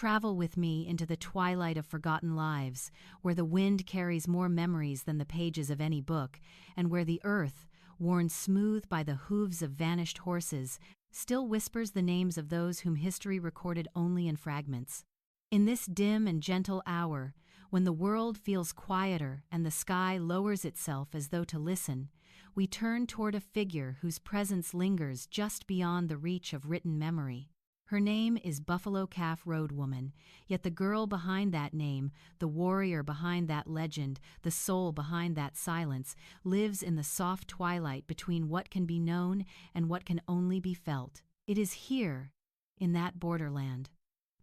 travel with me into the twilight of forgotten lives, where the wind carries more memories than the pages of any book, and where the earth, worn smooth by the hooves of vanished horses, still whispers the names of those whom history recorded only in fragments. In this dim and gentle hour, when the world feels quieter and the sky lowers itself as though to listen, we turn toward a figure whose presence lingers just beyond the reach of written memory. Her name is Buffalo Calf Road Woman, yet the girl behind that name, the warrior behind that legend, the soul behind that silence, lives in the soft twilight between what can be known and what can only be felt. It is here, in that borderland,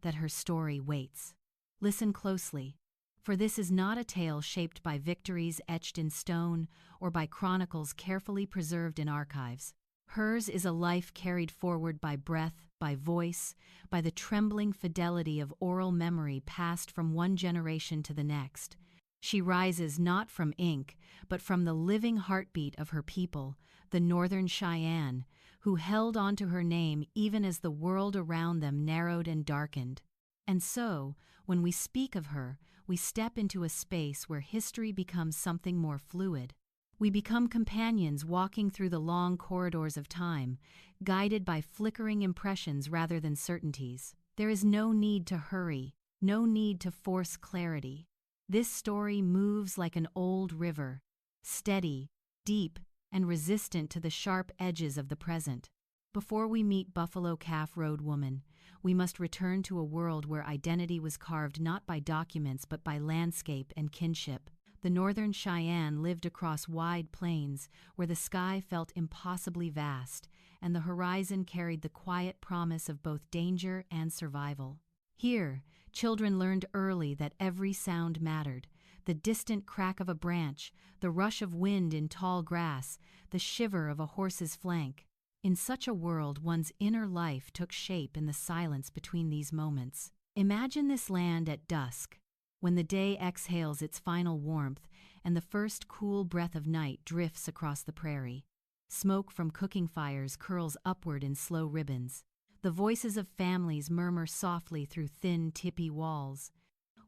that her story waits. Listen closely, for this is not a tale shaped by victories etched in stone or by chronicles carefully preserved in archives. Hers is a life carried forward by breath, by voice, by the trembling fidelity of oral memory passed from one generation to the next. She rises not from ink, but from the living heartbeat of her people, the Northern Cheyenne, who held on to her name even as the world around them narrowed and darkened. And so, when we speak of her, we step into a space where history becomes something more fluid. We become companions walking through the long corridors of time, guided by flickering impressions rather than certainties. There is no need to hurry, no need to force clarity. This story moves like an old river, steady, deep, and resistant to the sharp edges of the present. Before we meet Buffalo Calf Road Woman, we must return to a world where identity was carved not by documents but by landscape and kinship. The Northern Cheyenne lived across wide plains where the sky felt impossibly vast, and the horizon carried the quiet promise of both danger and survival. Here, children learned early that every sound mattered: the distant crack of a branch, the rush of wind in tall grass, the shiver of a horse's flank. In such a world, one's inner life took shape in the silence between these moments. Imagine this land at dusk, when the day exhales its final warmth and the first cool breath of night drifts across the prairie. Smoke from cooking fires curls upward in slow ribbons. The voices of families murmur softly through thin, tippy walls.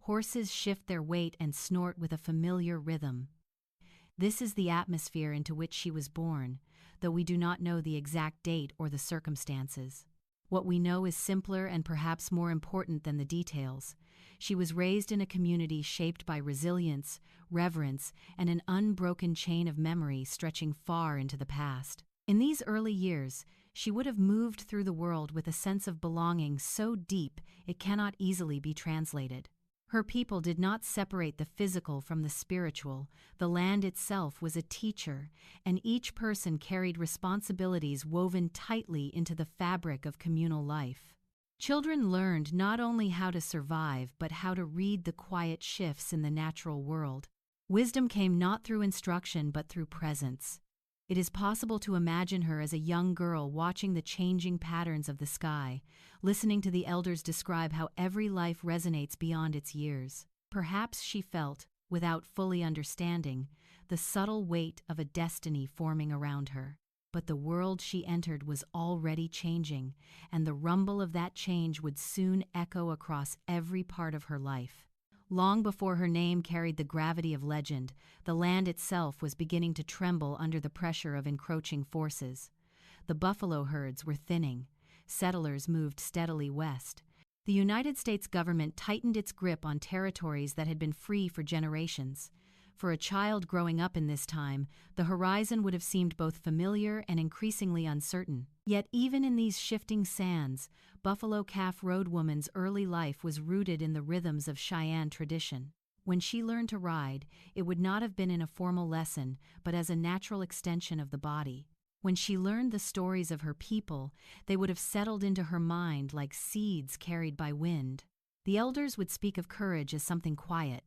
Horses shift their weight and snort with a familiar rhythm. This is the atmosphere into which she was born, though we do not know the exact date or the circumstances. What we know is simpler and perhaps more important than the details. She was raised in a community shaped by resilience, reverence, and an unbroken chain of memory stretching far into the past. In these early years, she would have moved through the world with a sense of belonging so deep it cannot easily be translated. Her people did not separate the physical from the spiritual. The land itself was a teacher, and each person carried responsibilities woven tightly into the fabric of communal life. Children learned not only how to survive but how to read the quiet shifts in the natural world. Wisdom came not through instruction but through presence. It is possible to imagine her as a young girl watching the changing patterns of the sky, listening to the elders describe how every life resonates beyond its years. Perhaps she felt, without fully understanding, the subtle weight of a destiny forming around her. But the world she entered was already changing, and the rumble of that change would soon echo across every part of her life. Long before her name carried the gravity of legend, the land itself was beginning to tremble under the pressure of encroaching forces. The buffalo herds were thinning. Settlers moved steadily west. The United States government tightened its grip on territories that had been free for generations. For a child growing up in this time, the horizon would have seemed both familiar and increasingly uncertain. Yet even in these shifting sands, Buffalo Calf Road Woman's early life was rooted in the rhythms of Cheyenne tradition. When she learned to ride, it would not have been in a formal lesson, but as a natural extension of the body. When she learned the stories of her people, they would have settled into her mind like seeds carried by wind. The elders would speak of courage as something quiet,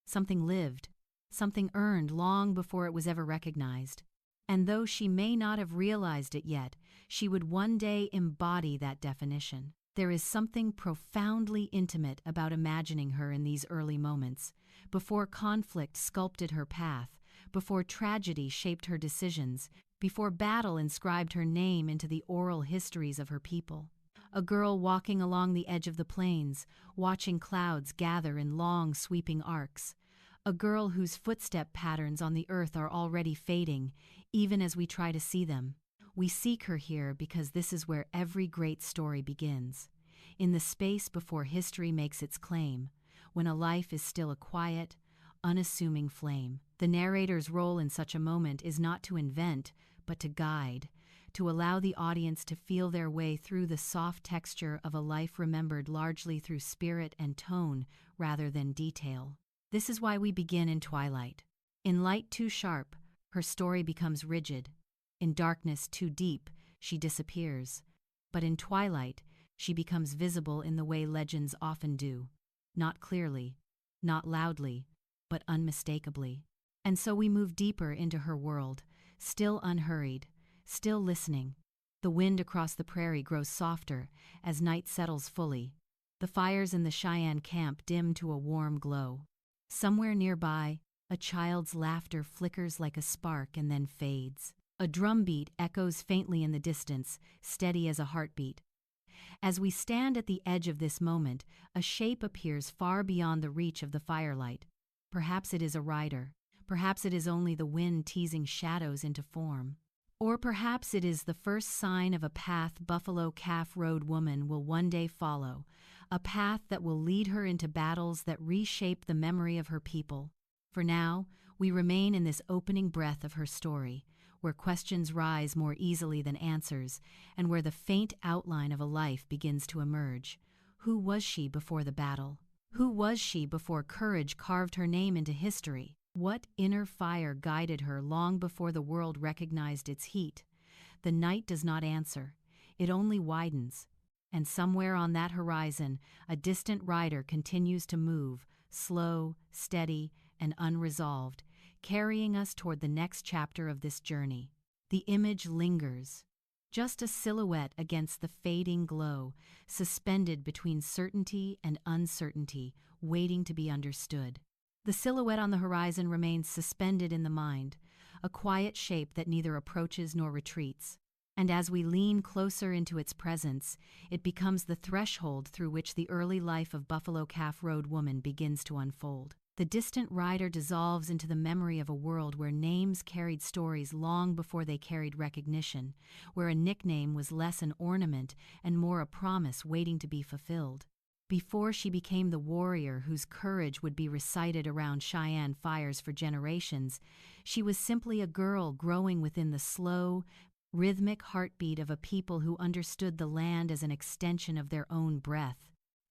something lived, something earned long before it was ever recognized. And though she may not have realized it yet, she would one day embody that definition. There is something profoundly intimate about imagining her in these early moments, before conflict sculpted her path, before tragedy shaped her decisions, before battle inscribed her name into the oral histories of her people. A girl walking along the edge of the plains, watching clouds gather in long, sweeping arcs. A girl whose footstep patterns on the earth are already fading, even as we try to see them. We seek her here because this is where every great story begins. In the space before history makes its claim, when a life is still a quiet, unassuming flame. The narrator's role in such a moment is not to invent, but to guide, to allow the audience to feel their way through the soft texture of a life remembered largely through spirit and tone rather than detail. This is why we begin in twilight. In light too sharp, her story becomes rigid. In darkness too deep, she disappears. But in twilight, she becomes visible in the way legends often do. Not clearly, not loudly, but unmistakably. And so we move deeper into her world, still unhurried, still listening. The wind across the prairie grows softer as night settles fully. The fires in the Cheyenne camp dim to a warm glow. Somewhere nearby, a child's laughter flickers like a spark and then fades. A drumbeat echoes faintly in the distance, steady as a heartbeat. As we stand at the edge of this moment, a shape appears far beyond the reach of the firelight. Perhaps it is a rider. Perhaps it is only the wind teasing shadows into form. Or perhaps it is the first sign of a path Buffalo Calf Road woman will one day follow, a path that will lead her into battles that reshape the memory of her people. For now, we remain in this opening breath of her story, where questions rise more easily than answers, and where the faint outline of a life begins to emerge. Who was she before the battle? Who was she before courage carved her name into history? What inner fire guided her long before the world recognized its heat? The night does not answer. It only widens. And somewhere on that horizon, a distant rider continues to move, slow, steady, and unresolved, carrying us toward the next chapter of this journey. The image lingers, just a silhouette against the fading glow, suspended between certainty and uncertainty, waiting to be understood. The silhouette on the horizon remains suspended in the mind, a quiet shape that neither approaches nor retreats. And as we lean closer into its presence, it becomes the threshold through which the early life of Buffalo Calf Road woman begins to unfold. The distant rider dissolves into the memory of a world where names carried stories long before they carried recognition, where a nickname was less an ornament and more a promise waiting to be fulfilled. Before she became the warrior whose courage would be recited around Cheyenne fires for generations, she was simply a girl growing within the slow, rhythmic heartbeat of a people who understood the land as an extension of their own breath.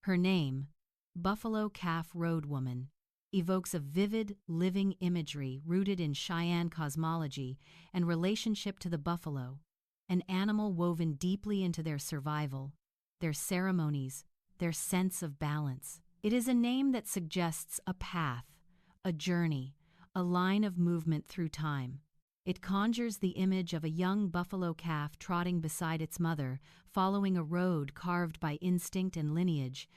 Her name, Buffalo Calf Road woman, evokes a vivid, living imagery rooted in Cheyenne cosmology and relationship to the buffalo, an animal woven deeply into their survival, their ceremonies, their sense of balance. It is a name that suggests a path, a journey, a line of movement through time. It conjures the image of a young buffalo calf trotting beside its mother, following a road carved by instinct and lineage,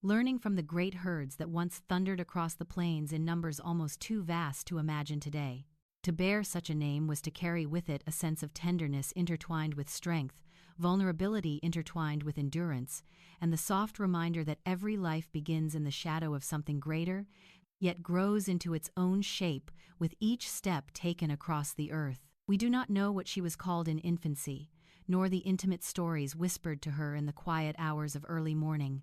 learning from the great herds that once thundered across the plains in numbers almost too vast to imagine today. To bear such a name was to carry with it a sense of tenderness intertwined with strength, vulnerability intertwined with endurance, and the soft reminder that every life begins in the shadow of something greater, yet grows into its own shape with each step taken across the earth. We do not know what she was called in infancy, nor the intimate stories whispered to her in the quiet hours of early morning,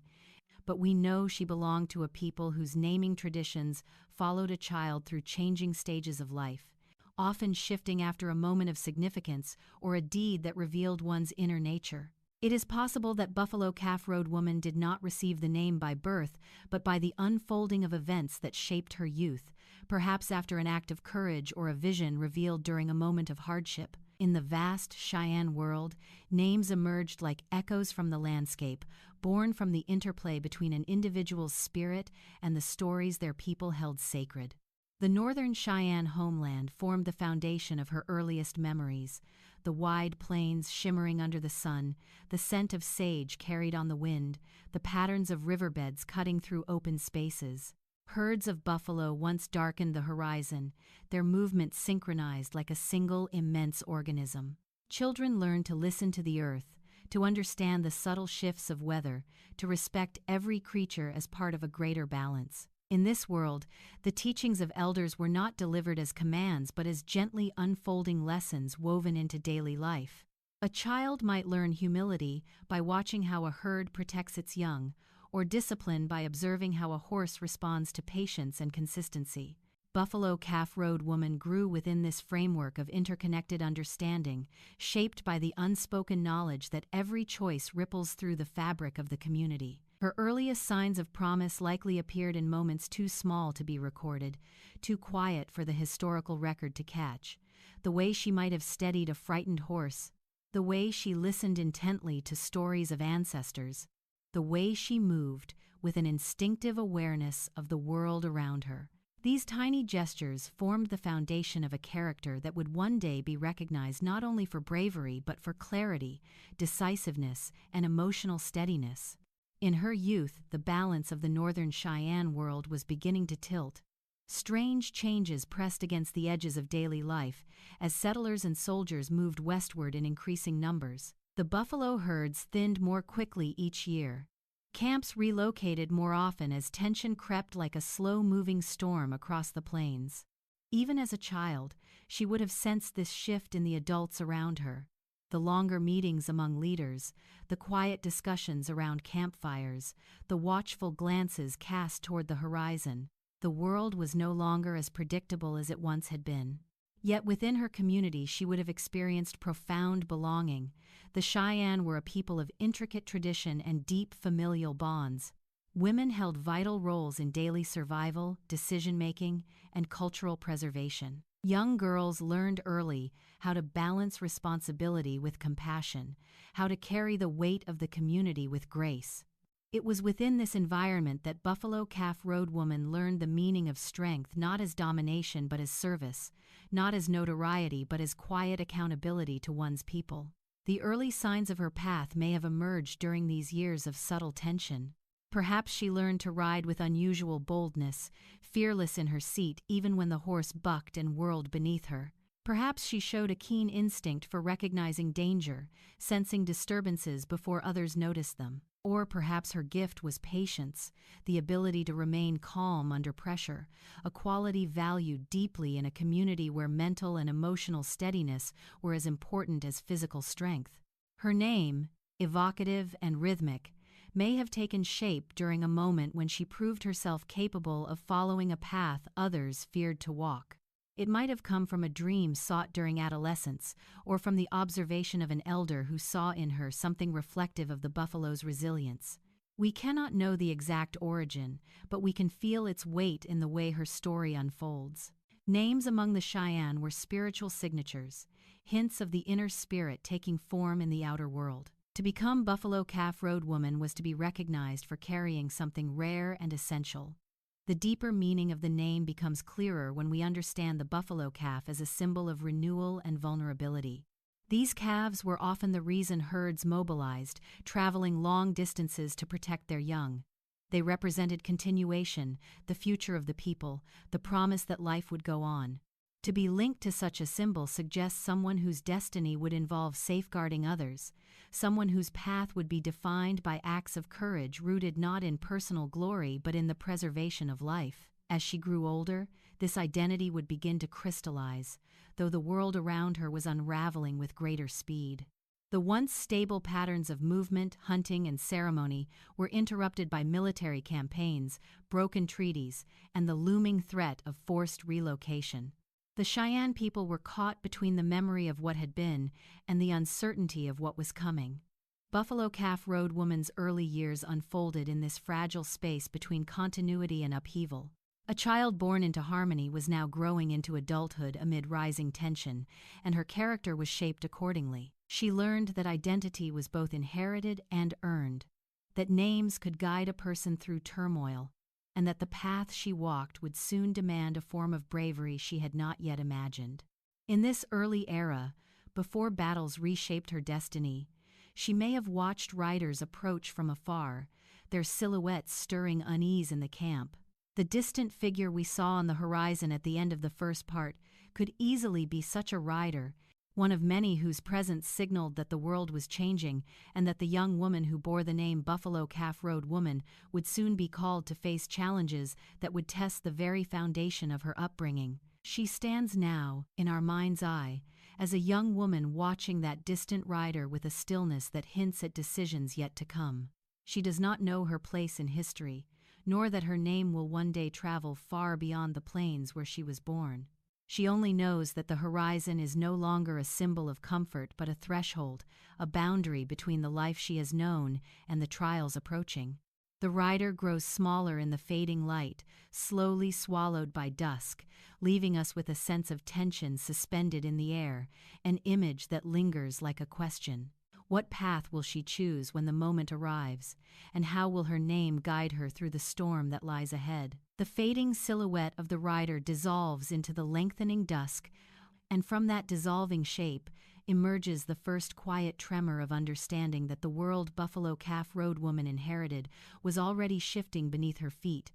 but we know she belonged to a people whose naming traditions followed a child through changing stages of life, often shifting after a moment of significance or a deed that revealed one's inner nature. It is possible that Buffalo Calf Road woman did not receive the name by birth, but by the unfolding of events that shaped her youth, perhaps after an act of courage or a vision revealed during a moment of hardship. In the vast Cheyenne world, names emerged like echoes from the landscape, born from the interplay between an individual's spirit and the stories their people held sacred. The northern Cheyenne homeland formed the foundation of her earliest memories, the wide plains shimmering under the sun, the scent of sage carried on the wind, the patterns of riverbeds cutting through open spaces. Herds of buffalo once darkened the horizon, their movement synchronized like a single immense organism. Children learned to listen to the earth, to understand the subtle shifts of weather, to respect every creature as part of a greater balance. In this world, the teachings of elders were not delivered as commands but as gently unfolding lessons woven into daily life. A child might learn humility by watching how a herd protects its young, or discipline by observing how a horse responds to patience and consistency. Buffalo Calf Road Woman grew within this framework of interconnected understanding, shaped by the unspoken knowledge that every choice ripples through the fabric of the community. Her earliest signs of promise likely appeared in moments too small to be recorded, too quiet for the historical record to catch. The way she might have steadied a frightened horse, the way she listened intently to stories of ancestors, the way she moved with an instinctive awareness of the world around her. These tiny gestures formed the foundation of a character that would one day be recognized not only for bravery but for clarity, decisiveness, and emotional steadiness. In her youth, the balance of the northern Cheyenne world was beginning to tilt. Strange changes pressed against the edges of daily life as settlers and soldiers moved westward in increasing numbers. The buffalo herds thinned more quickly each year. Camps relocated more often as tension crept like a slow-moving storm across the plains. Even as a child, she would have sensed this shift in the adults around her. The longer meetings among leaders, the quiet discussions around campfires, the watchful glances cast toward the horizon. The world was no longer as predictable as it once had been. Yet within her community she would have experienced profound belonging. The Cheyenne were a people of intricate tradition and deep familial bonds. Women held vital roles in daily survival, decision-making, and cultural preservation. Young girls learned early how to balance responsibility with compassion, how to carry the weight of the community with grace. It was within this environment that Buffalo Calf Road Woman learned the meaning of strength not as domination but as service, not as notoriety but as quiet accountability to one's people. The early signs of her path may have emerged during these years of subtle tension. Perhaps she learned to ride with unusual boldness, fearless in her seat even when the horse bucked and whirled beneath her. Perhaps she showed a keen instinct for recognizing danger, sensing disturbances before others noticed them. Or perhaps her gift was patience, the ability to remain calm under pressure, a quality valued deeply in a community where mental and emotional steadiness were as important as physical strength. Her name, evocative and rhythmic, may have taken shape during a moment when she proved herself capable of following a path others feared to walk. It might have come from a dream sought during adolescence, or from the observation of an elder who saw in her something reflective of the buffalo's resilience. We cannot know the exact origin, but we can feel its weight in the way her story unfolds. Names among the Cheyenne were spiritual signatures, hints of the inner spirit taking form in the outer world. To become Buffalo Calf Road Woman was to be recognized for carrying something rare and essential. The deeper meaning of the name becomes clearer when we understand the buffalo calf as a symbol of renewal and vulnerability. These calves were often the reason herds mobilized, traveling long distances to protect their young. They represented continuation, the future of the people, the promise that life would go on. To be linked to such a symbol suggests someone whose destiny would involve safeguarding others, someone whose path would be defined by acts of courage rooted not in personal glory but in the preservation of life. As she grew older, this identity would begin to crystallize, though the world around her was unraveling with greater speed. The once stable patterns of movement, hunting, and ceremony were interrupted by military campaigns, broken treaties, and the looming threat of forced relocation. The Cheyenne people were caught between the memory of what had been and the uncertainty of what was coming. Buffalo Calf Road Woman's early years unfolded in this fragile space between continuity and upheaval. A child born into harmony was now growing into adulthood amid rising tension, and her character was shaped accordingly. She learned that identity was both inherited and earned, that names could guide a person through turmoil, and that the path she walked would soon demand a form of bravery she had not yet imagined. In this early era, before battles reshaped her destiny, she may have watched riders approach from afar, their silhouettes stirring unease in the camp. The distant figure we saw on the horizon at the end of the first part could easily be such a rider, one of many whose presence signaled that the world was changing and that the young woman who bore the name Buffalo Calf Road Woman would soon be called to face challenges that would test the very foundation of her upbringing. She stands now, in our mind's eye, as a young woman watching that distant rider with a stillness that hints at decisions yet to come. She does not know her place in history, nor that her name will one day travel far beyond the plains where she was born. She only knows that the horizon is no longer a symbol of comfort but a threshold, a boundary between the life she has known and the trials approaching. The rider grows smaller in the fading light, slowly swallowed by dusk, leaving us with a sense of tension suspended in the air, an image that lingers like a question. What path will she choose when the moment arrives, and how will her name guide her through the storm that lies ahead? The fading silhouette of the rider dissolves into the lengthening dusk, and from that dissolving shape emerges the first quiet tremor of understanding that the world Buffalo Calf Road Woman inherited was already shifting beneath her feet,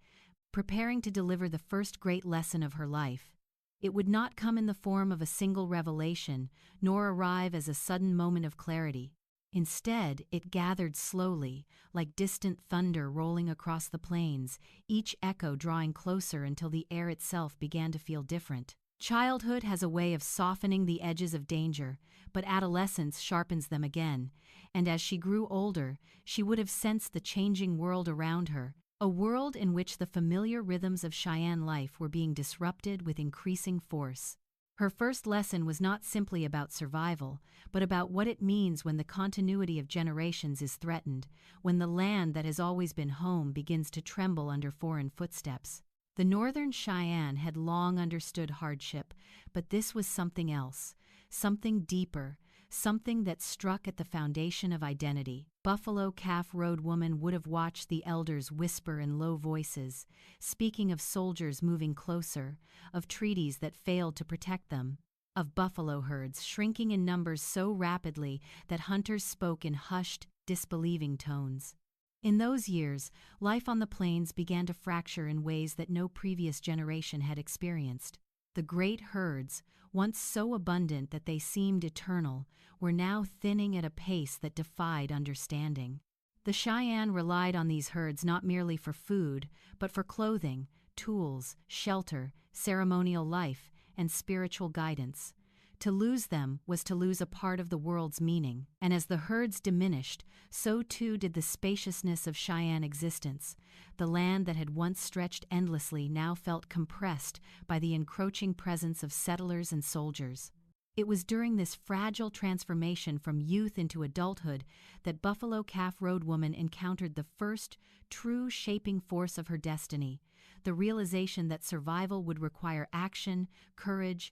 preparing to deliver the first great lesson of her life. It would not come in the form of a single revelation, nor arrive as a sudden moment of clarity. Instead, it gathered slowly, like distant thunder rolling across the plains, each echo drawing closer until the air itself began to feel different. Childhood has a way of softening the edges of danger, but adolescence sharpens them again, and as she grew older, she would have sensed the changing world around her, a world in which the familiar rhythms of Cheyenne life were being disrupted with increasing force. Her first lesson was not simply about survival, but about what it means when the continuity of generations is threatened, when the land that has always been home begins to tremble under foreign footsteps. The northern Cheyenne had long understood hardship, but this was something else, something deeper, something that struck at the foundation of identity. Buffalo Calf Road Woman would have watched the elders whisper in low voices, speaking of soldiers moving closer, of treaties that failed to protect them, of buffalo herds shrinking in numbers so rapidly that hunters spoke in hushed, disbelieving tones. In those years, life on the plains began to fracture in ways that no previous generation had experienced. The great herds, once so abundant that they seemed eternal, were now thinning at a pace that defied understanding. The Cheyenne relied on these herds not merely for food, but for clothing, tools, shelter, ceremonial life, and spiritual guidance. To lose them was to lose a part of the world's meaning, and as the herds diminished, so too did the spaciousness of Cheyenne existence. The land that had once stretched endlessly now felt compressed by the encroaching presence of settlers and soldiers. It was during this fragile transformation from youth into adulthood that Buffalo Calf Road Woman encountered the first true shaping force of her destiny, the realization that survival would require action, courage,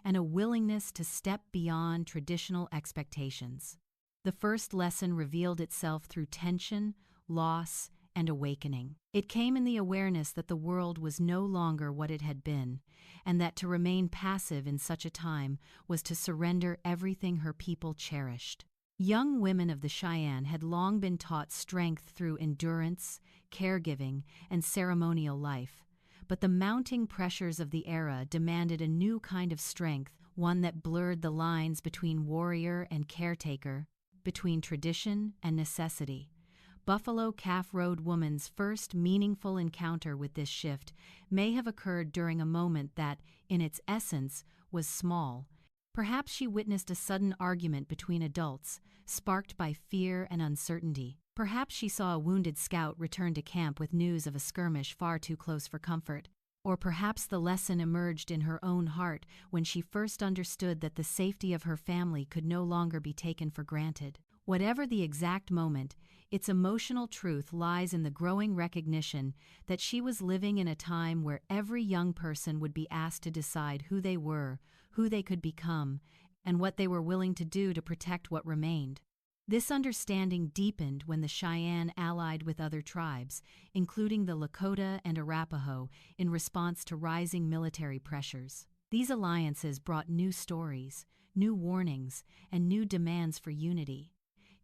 and a willingness to step beyond traditional expectations. The first lesson revealed itself through tension, loss, and awakening. It came in the awareness that the world was no longer what it had been, and that to remain passive in such a time was to surrender everything her people cherished. Young women of the Cheyenne had long been taught strength through endurance, caregiving, and ceremonial life. But the mounting pressures of the era demanded a new kind of strength, one that blurred the lines between warrior and caretaker, between tradition and necessity. Buffalo Calf Road Woman's first meaningful encounter with this shift may have occurred during a moment that, in its essence, was small. Perhaps she witnessed a sudden argument between adults, sparked by fear and uncertainty. Perhaps she saw a wounded scout return to camp with news of a skirmish far too close for comfort. Or perhaps the lesson emerged in her own heart when she first understood that the safety of her family could no longer be taken for granted. Whatever the exact moment, its emotional truth lies in the growing recognition that she was living in a time where every young person would be asked to decide who they were, who they could become, and what they were willing to do to protect what remained. This understanding deepened when the Cheyenne allied with other tribes, including the Lakota and Arapaho, in response to rising military pressures. These alliances brought new stories, new warnings, and new demands for unity.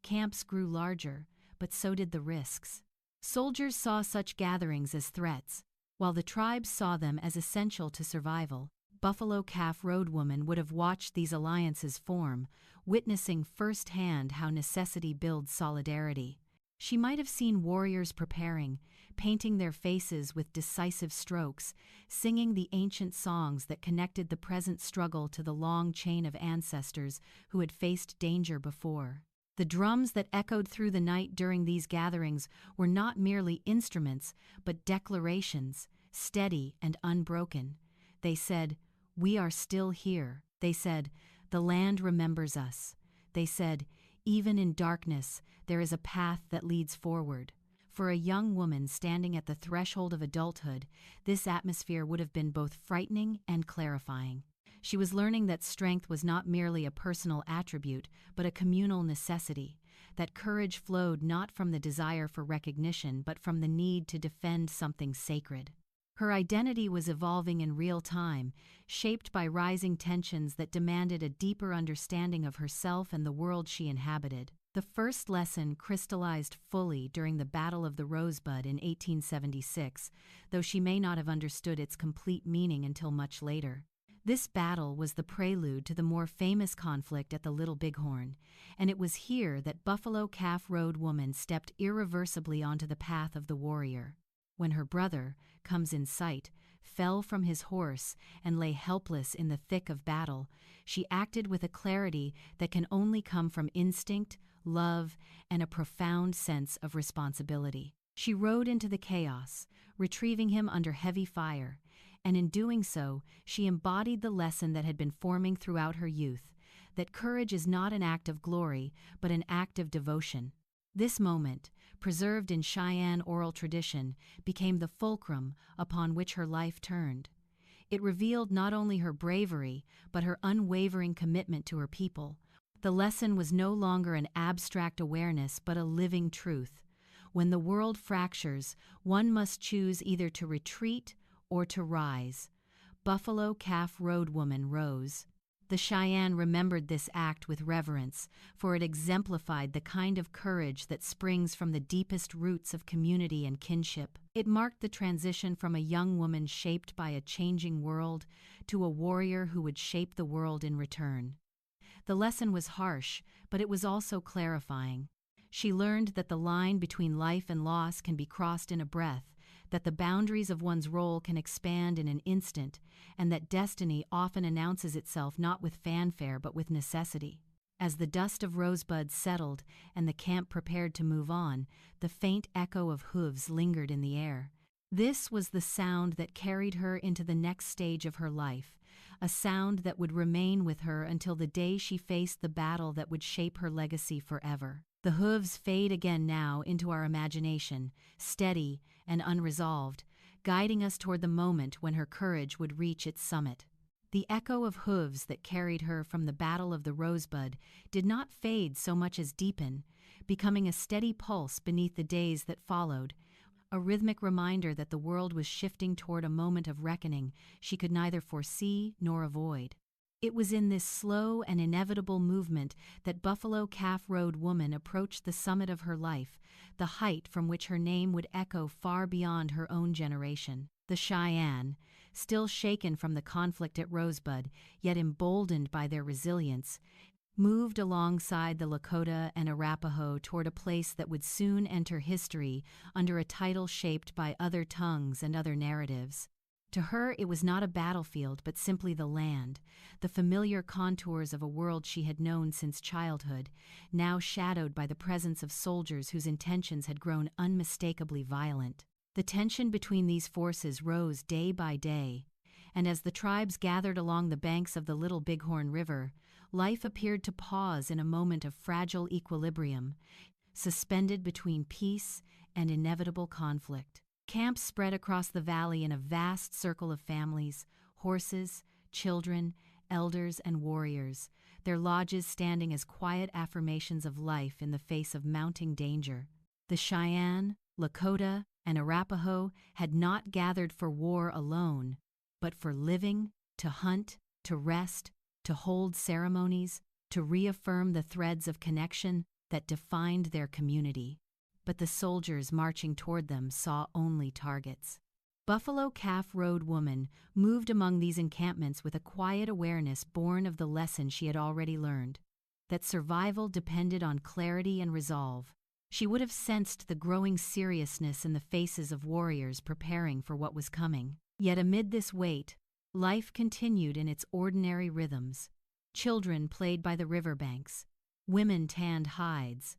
Camps grew larger, but so did the risks. Soldiers saw such gatherings as threats, while the tribes saw them as essential to survival. Buffalo Calf Road woman would have watched these alliances form, witnessing firsthand how necessity builds solidarity. She might have seen warriors preparing, painting their faces with decisive strokes, singing the ancient songs that connected the present struggle to the long chain of ancestors who had faced danger before. The drums that echoed through the night during these gatherings were not merely instruments, but declarations, steady and unbroken. They said, "We are still here." They said, "The land remembers us." They said, "Even in darkness, there is a path that leads forward." For a young woman standing at the threshold of adulthood, this atmosphere would have been both frightening and clarifying. She was learning that strength was not merely a personal attribute, but a communal necessity, that courage flowed not from the desire for recognition but from the need to defend something sacred. Her identity was evolving in real time, shaped by rising tensions that demanded a deeper understanding of herself and the world she inhabited. The first lesson crystallized fully during the Battle of the Rosebud in 1876, though she may not have understood its complete meaning until much later. This battle was the prelude to the more famous conflict at the Little Bighorn, and it was here that Buffalo Calf Road woman stepped irreversibly onto the path of the warrior. When her brother, comes in sight, fell from his horse and lay helpless in the thick of battle, she acted with a clarity that can only come from instinct, love, and a profound sense of responsibility. She rode into the chaos, retrieving him under heavy fire, and in doing so, she embodied the lesson that had been forming throughout her youth, that courage is not an act of glory, but an act of devotion. This moment, preserved in Cheyenne oral tradition, became the fulcrum upon which her life turned. It revealed not only her bravery, but her unwavering commitment to her people. The lesson was no longer an abstract awareness, but a living truth. When the world fractures, one must choose either to retreat or to rise. Buffalo Calf Road woman rose. The Cheyenne remembered this act with reverence, for it exemplified the kind of courage that springs from the deepest roots of community and kinship. It marked the transition from a young woman shaped by a changing world to a warrior who would shape the world in return. The lesson was harsh, but it was also clarifying. She learned that the line between life and loss can be crossed in a breath, that the boundaries of one's role can expand in an instant, and that destiny often announces itself not with fanfare but with necessity. As the dust of rosebuds settled and the camp prepared to move on, the faint echo of hooves lingered in the air. This was the sound that carried her into the next stage of her life, a sound that would remain with her until the day she faced the battle that would shape her legacy forever. The hooves fade again now into our imagination, steady and unresolved, guiding us toward the moment when her courage would reach its summit. The echo of hooves that carried her from the Battle of the Rosebud did not fade so much as deepen, becoming a steady pulse beneath the days that followed, a rhythmic reminder that the world was shifting toward a moment of reckoning she could neither foresee nor avoid. It was in this slow and inevitable movement that Buffalo Calf Road woman approached the summit of her life, the height from which her name would echo far beyond her own generation. The Cheyenne, still shaken from the conflict at Rosebud, yet emboldened by their resilience, moved alongside the Lakota and Arapaho toward a place that would soon enter history under a title shaped by other tongues and other narratives. To her, it was not a battlefield, but simply the land, the familiar contours of a world she had known since childhood, now shadowed by the presence of soldiers whose intentions had grown unmistakably violent. The tension between these forces rose day by day, and as the tribes gathered along the banks of the Little Bighorn River, life appeared to pause in a moment of fragile equilibrium, suspended between peace and inevitable conflict. Camps spread across the valley in a vast circle of families, horses, children, elders, and warriors, their lodges standing as quiet affirmations of life in the face of mounting danger. The Cheyenne, Lakota, and Arapaho had not gathered for war alone, but for living, to hunt, to rest, to hold ceremonies, to reaffirm the threads of connection that defined their community. But the soldiers marching toward them saw only targets. Buffalo Calf Road woman moved among these encampments with a quiet awareness born of the lesson she had already learned, that survival depended on clarity and resolve. She would have sensed the growing seriousness in the faces of warriors preparing for what was coming. Yet amid this weight, life continued in its ordinary rhythms. Children played by the riverbanks. Women tanned hides.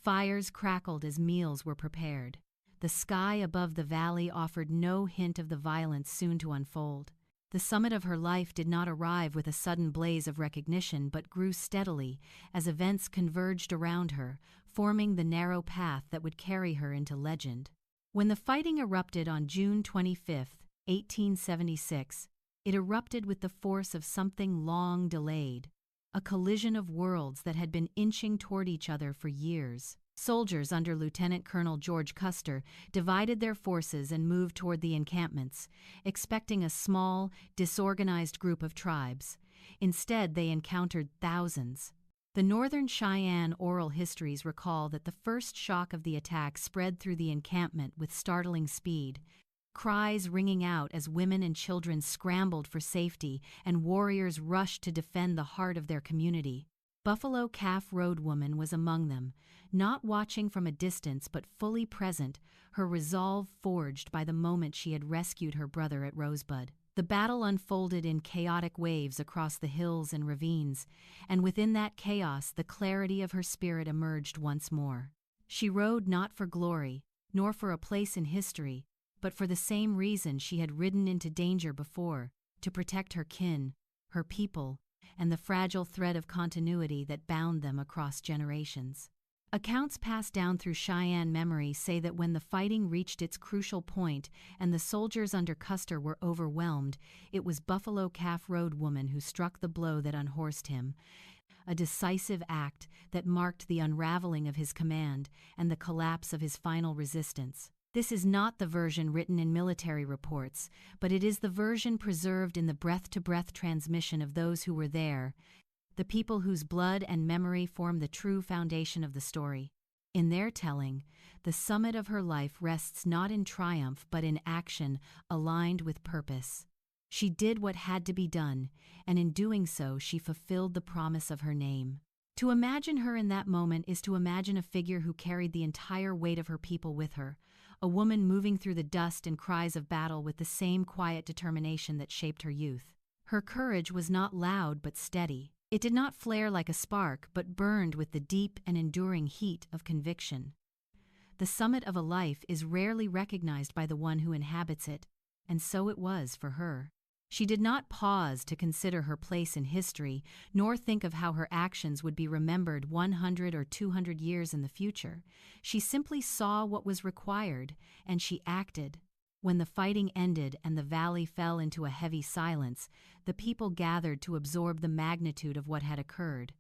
Fires crackled as meals were prepared. The sky above the valley offered no hint of the violence soon to unfold. The summit of her life did not arrive with a sudden blaze of recognition but grew steadily as events converged around her, forming the narrow path that would carry her into legend. When the fighting erupted on June 25, 1876, it erupted with the force of something long delayed, a collision of worlds that had been inching toward each other for years. Soldiers under Lieutenant Colonel George Custer divided their forces and moved toward the encampments, expecting a small, disorganized group of tribes. Instead, they encountered thousands. The Northern Cheyenne oral histories recall that the first shock of the attack spread through the encampment with startling speed, cries ringing out as women and children scrambled for safety and warriors rushed to defend the heart of their community. Buffalo Calf Road woman was among them, not watching from a distance but fully present, her resolve forged by the moment she had rescued her brother at Rosebud. The battle unfolded in chaotic waves across the hills and ravines, and within that chaos the clarity of her spirit emerged once more. She rode not for glory, nor for a place in history, but for the same reason she had ridden into danger before, to protect her kin, her people, and the fragile thread of continuity that bound them across generations. Accounts passed down through Cheyenne memory say that when the fighting reached its crucial point and the soldiers under Custer were overwhelmed, it was Buffalo Calf Road woman who struck the blow that unhorsed him, a decisive act that marked the unraveling of his command and the collapse of his final resistance. This is not the version written in military reports, but it is the version preserved in the breath-to-breath transmission of those who were there, the people whose blood and memory form the true foundation of the story. In their telling, the summit of her life rests not in triumph but in action aligned with purpose. She did what had to be done, and in doing so she fulfilled the promise of her name. To imagine her in that moment is to imagine a figure who carried the entire weight of her people with her, a woman moving through the dust and cries of battle with the same quiet determination that shaped her youth. Her courage was not loud but steady. It did not flare like a spark but burned with the deep and enduring heat of conviction. The summit of a life is rarely recognized by the one who inhabits it, and so it was for her. She did not pause to consider her place in history, nor think of how her actions would be remembered 100 or 200 years in the future. She simply saw what was required, and she acted. When the fighting ended and the valley fell into a heavy silence, the people gathered to absorb the magnitude of what had occurred.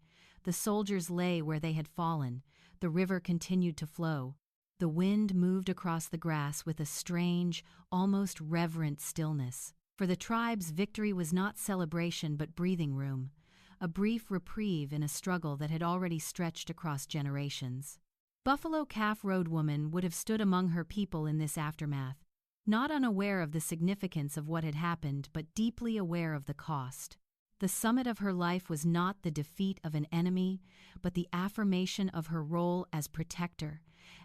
The soldiers lay where they had fallen. The river continued to flow. The wind moved across the grass with a strange, almost reverent stillness. For the tribe's victory was not celebration but breathing room, a brief reprieve in a struggle that had already stretched across generations. Buffalo Calf Road woman would have stood among her people in this aftermath, not unaware of the significance of what had happened but deeply aware of the cost. The summit of her life was not the defeat of an enemy, but the affirmation of her role as protector,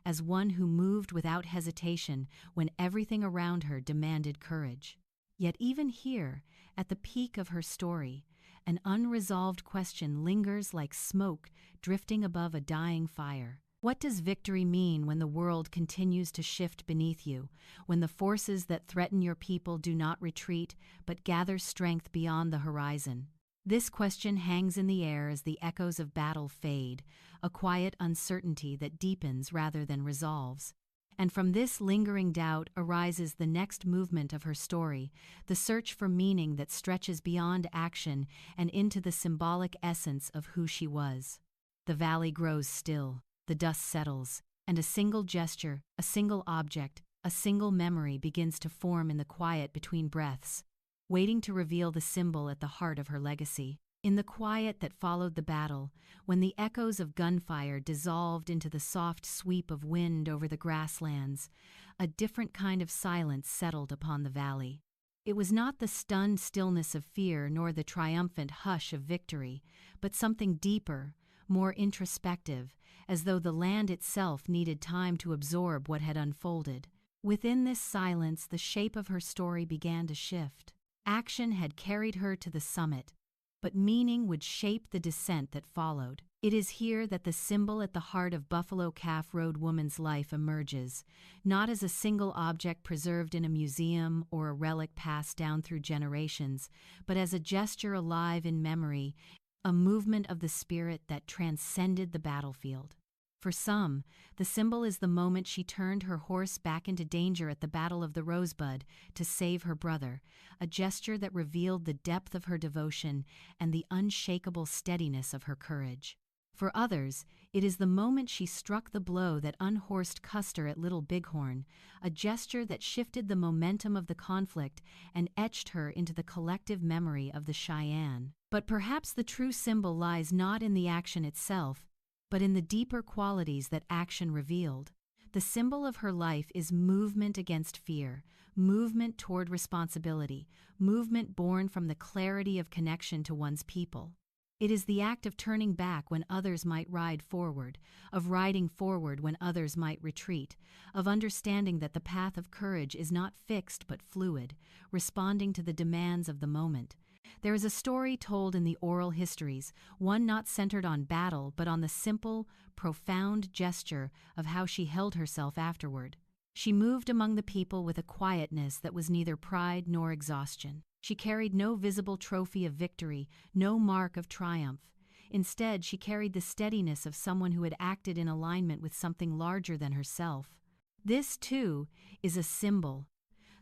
as one who moved without hesitation when everything around her demanded courage. Yet even here, at the peak of her story, an unresolved question lingers like smoke drifting above a dying fire. What does victory mean when the world continues to shift beneath you, when the forces that threaten your people do not retreat but gather strength beyond the horizon? This question hangs in the air as the echoes of battle fade, a quiet uncertainty that deepens rather than resolves. And from this lingering doubt arises the next movement of her story, the search for meaning that stretches beyond action and into the symbolic essence of who she was. The valley grows still, the dust settles, and a single gesture, a single object, a single memory begins to form in the quiet between breaths, waiting to reveal the symbol at the heart of her legacy. In the quiet that followed the battle, when the echoes of gunfire dissolved into the soft sweep of wind over the grasslands, a different kind of silence settled upon the valley. It was not the stunned stillness of fear nor the triumphant hush of victory, but something deeper, more introspective, as though the land itself needed time to absorb what had unfolded. Within this silence, the shape of her story began to shift. Action had carried her to the summit, but meaning would shape the descent that followed. It is here that the symbol at the heart of Buffalo Calf Road woman's life emerges, not as a single object preserved in a museum or a relic passed down through generations, but as a gesture alive in memory, a movement of the spirit that transcended the battlefield. For some, the symbol is the moment she turned her horse back into danger at the Battle of the Rosebud to save her brother, a gesture that revealed the depth of her devotion and the unshakable steadiness of her courage. For others, it is the moment she struck the blow that unhorsed Custer at Little Bighorn, a gesture that shifted the momentum of the conflict and etched her into the collective memory of the Cheyenne. But perhaps the true symbol lies not in the action itself, but in the deeper qualities that action revealed. The symbol of her life is movement against fear, movement toward responsibility, movement born from the clarity of connection to one's people. It is the act of turning back when others might ride forward, of riding forward when others might retreat, of understanding that the path of courage is not fixed but fluid, responding to the demands of the moment. There is a story told in the oral histories, one not centered on battle but on the simple, profound gesture of how she held herself afterward. She moved among the people with a quietness that was neither pride nor exhaustion. She carried no visible trophy of victory, no mark of triumph. Instead, she carried the steadiness of someone who had acted in alignment with something larger than herself. This, too, is a symbol.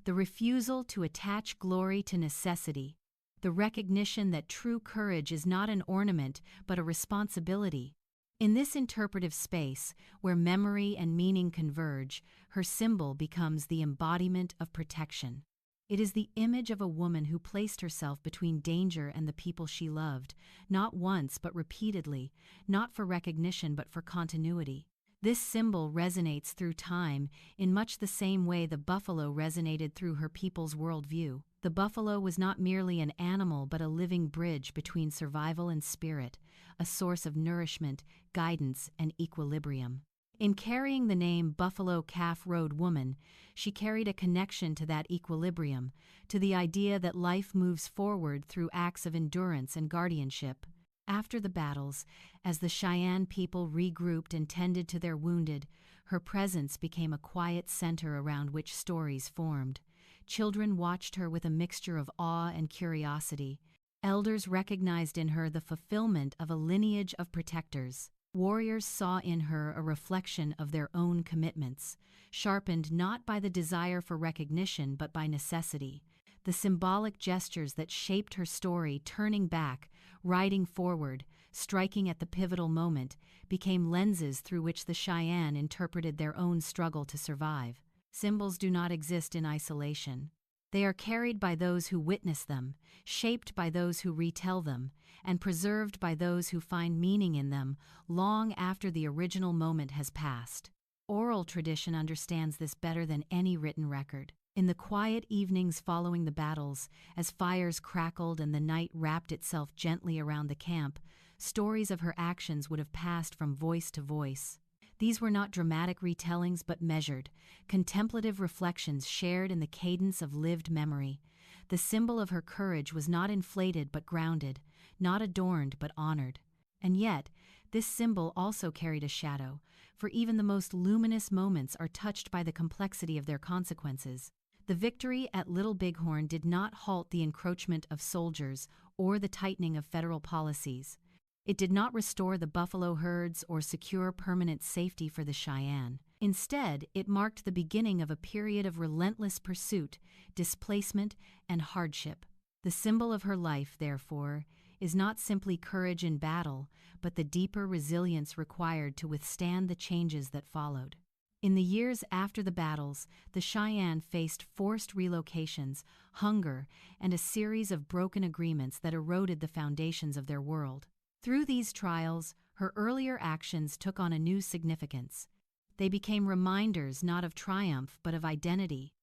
The refusal to attach glory to necessity. The recognition that true courage is not an ornament but a responsibility. In this interpretive space, where memory and meaning converge, her symbol becomes the embodiment of protection. It is the image of a woman who placed herself between danger and the people she loved, not once but repeatedly, not for recognition but for continuity. This symbol resonates through time in much the same way the buffalo resonated through her people's worldview. The buffalo was not merely an animal but a living bridge between survival and spirit, a source of nourishment, guidance, and equilibrium. In carrying the name Buffalo Calf Road Woman, she carried a connection to that equilibrium, to the idea that life moves forward through acts of endurance and guardianship. After the battles, as the Cheyenne people regrouped and tended to their wounded, her presence became a quiet center around which stories formed. Children watched her with a mixture of awe and curiosity. Elders recognized in her the fulfillment of a lineage of protectors. Warriors saw in her a reflection of their own commitments, sharpened not by the desire for recognition but by necessity. The symbolic gestures that shaped her story, turning back, riding forward, striking at the pivotal moment, became lenses through which the Cheyenne interpreted their own struggle to survive. Symbols do not exist in isolation. They are carried by those who witness them, shaped by those who retell them, and preserved by those who find meaning in them long after the original moment has passed. Oral tradition understands this better than any written record. In the quiet evenings following the battles, as fires crackled and the night wrapped itself gently around the camp, stories of her actions would have passed from voice to voice. These were not dramatic retellings but measured, contemplative reflections shared in the cadence of lived memory. The symbol of her courage was not inflated but grounded, not adorned but honored. And yet, this symbol also carried a shadow, for even the most luminous moments are touched by the complexity of their consequences. The victory at Little Bighorn did not halt the encroachment of soldiers or the tightening of federal policies. It did not restore the buffalo herds or secure permanent safety for the Cheyenne. Instead, it marked the beginning of a period of relentless pursuit, displacement, and hardship. The symbol of her life, therefore, is not simply courage in battle, but the deeper resilience required to withstand the changes that followed. In the years after the battles, the Cheyenne faced forced relocations, hunger, and a series of broken agreements that eroded the foundations of their world. Through these trials, her earlier actions took on a new significance. They became reminders not of triumph but of identity,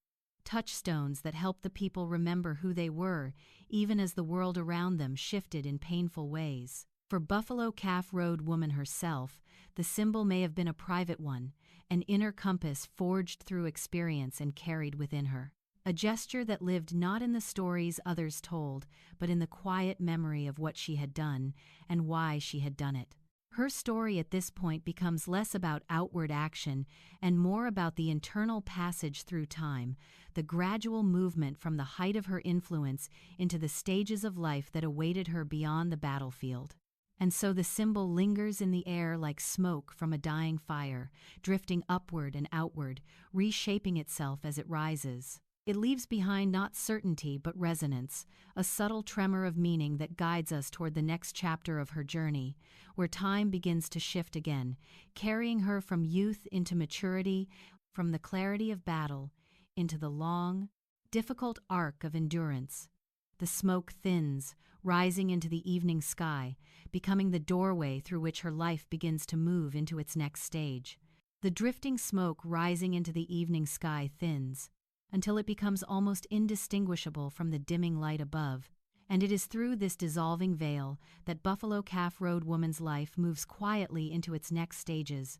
touchstones that helped the people remember who they were, even as the world around them shifted in painful ways. For Buffalo Calf Road woman herself, the symbol may have been a private one, an inner compass forged through experience and carried within her. A gesture that lived not in the stories others told, but in the quiet memory of what she had done and why she had done it. Her story at this point becomes less about outward action and more about the internal passage through time, the gradual movement from the height of her influence into the stages of life that awaited her beyond the battlefield. And so the symbol lingers in the air like smoke from a dying fire, drifting upward and outward, reshaping itself as it rises. It leaves behind not certainty but resonance, a subtle tremor of meaning that guides us toward the next chapter of her journey, where time begins to shift again, carrying her from youth into maturity, from the clarity of battle into the long, difficult arc of endurance. The smoke thins, rising into the evening sky, becoming the doorway through which her life begins to move into its next stage. The drifting smoke rising into the evening sky thins, until it becomes almost indistinguishable from the dimming light above, and it is through this dissolving veil that Buffalo Calf Road woman's life moves quietly into its next stages.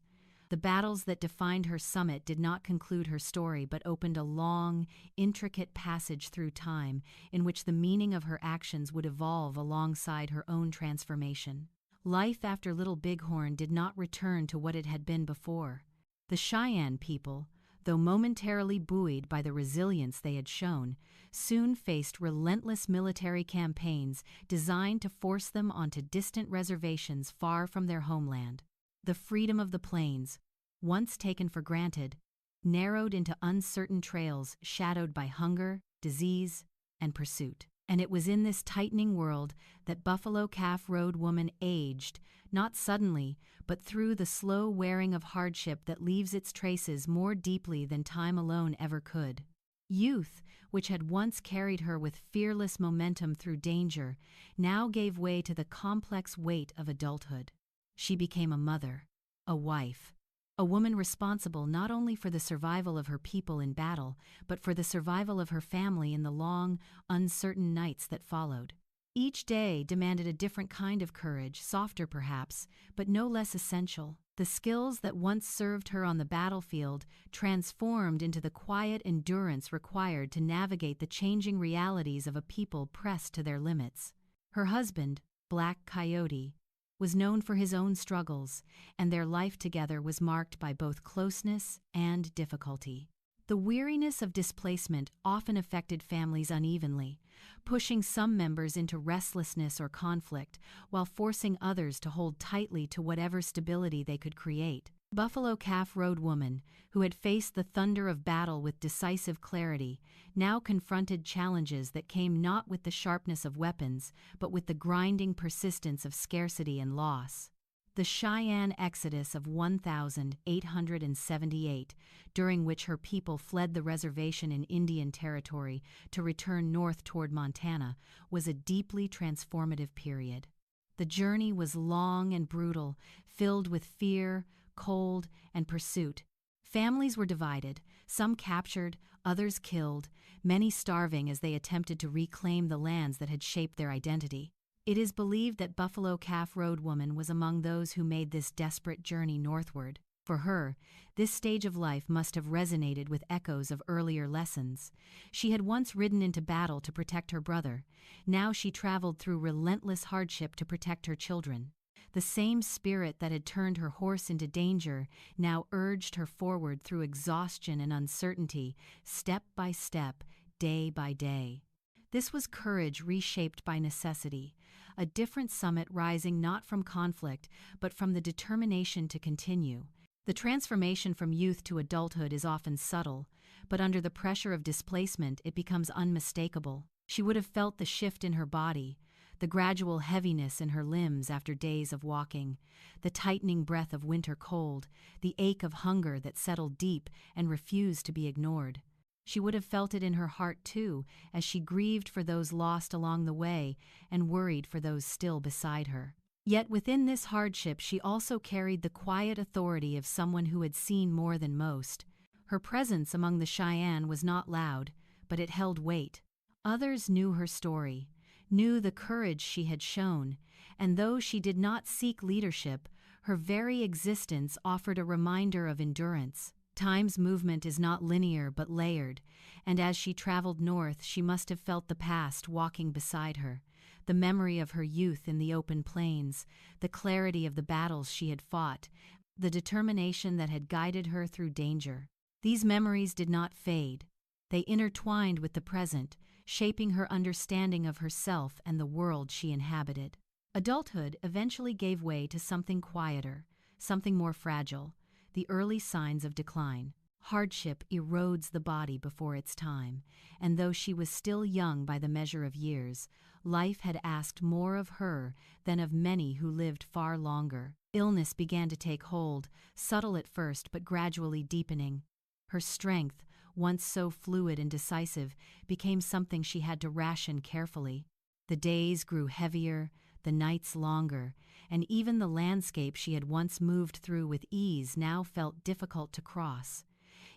The battles that defined her summit did not conclude her story but opened a long, intricate passage through time in which the meaning of her actions would evolve alongside her own transformation. Life after Little Bighorn did not return to what it had been before. The Cheyenne people, though momentarily buoyed by the resilience they had shown, soon faced relentless military campaigns designed to force them onto distant reservations far from their homeland. The freedom of the plains, once taken for granted, narrowed into uncertain trails shadowed by hunger, disease, and pursuit. And it was in this tightening world that Buffalo Calf Road woman aged, not suddenly, but through the slow wearing of hardship that leaves its traces more deeply than time alone ever could. Youth, which had once carried her with fearless momentum through danger, now gave way to the complex weight of adulthood. She became a mother, a wife, a woman responsible not only for the survival of her people in battle, but for the survival of her family in the long, uncertain nights that followed. Each day demanded a different kind of courage, softer perhaps, but no less essential. The skills that once served her on the battlefield transformed into the quiet endurance required to navigate the changing realities of a people pressed to their limits. Her husband, Black Coyote, was known for his own struggles, and their life together was marked by both closeness and difficulty. The weariness of displacement often affected families unevenly, pushing some members into restlessness or conflict, while forcing others to hold tightly to whatever stability they could create. Buffalo Calf Road woman, who had faced the thunder of battle with decisive clarity, now confronted challenges that came not with the sharpness of weapons, but with the grinding persistence of scarcity and loss. The Cheyenne Exodus of 1878, during which her people fled the reservation in Indian Territory to return north toward Montana, was a deeply transformative period. The journey was long and brutal, filled with fear, cold, and pursuit. Families were divided, some captured, others killed, many starving as they attempted to reclaim the lands that had shaped their identity. It is believed that Buffalo Calf Road woman was among those who made this desperate journey northward. For her, this stage of life must have resonated with echoes of earlier lessons. She had once ridden into battle to protect her brother. Now she traveled through relentless hardship to protect her children. The same spirit that had turned her horse into danger now urged her forward through exhaustion and uncertainty, step by step, day by day. This was courage reshaped by necessity, a different summit rising not from conflict, but from the determination to continue. The transformation from youth to adulthood is often subtle, but under the pressure of displacement it becomes unmistakable. She would have felt the shift in her body, the gradual heaviness in her limbs after days of walking, the tightening breath of winter cold, the ache of hunger that settled deep and refused to be ignored. She would have felt it in her heart too, as she grieved for those lost along the way and worried for those still beside her. Yet within this hardship she also carried the quiet authority of someone who had seen more than most. Her presence among the Cheyenne was not loud, but it held weight. Others knew her story, knew the courage she had shown, and though she did not seek leadership, her very existence offered a reminder of endurance. Time's movement is not linear but layered, and as she traveled north she must have felt the past walking beside her, the memory of her youth in the open plains, the clarity of the battles she had fought, the determination that had guided her through danger. These memories did not fade. They intertwined with the present, shaping her understanding of herself and the world she inhabited. Adulthood eventually gave way to something quieter, something more fragile, the early signs of decline. Hardship erodes the body before its time, and though she was still young by the measure of years, life had asked more of her than of many who lived far longer. Illness began to take hold, subtle at first but gradually deepening. Her strength, once so fluid and decisive, became something she had to ration carefully. The days grew heavier, the nights longer, and even the landscape she had once moved through with ease now felt difficult to cross.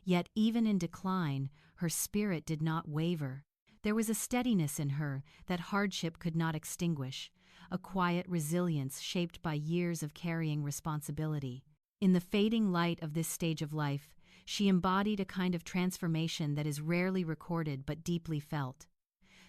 Yet even in decline, her spirit did not waver. There was a steadiness in her that hardship could not extinguish, a quiet resilience shaped by years of carrying responsibility. In the fading light of this stage of life, she embodied a kind of transformation that is rarely recorded but deeply felt.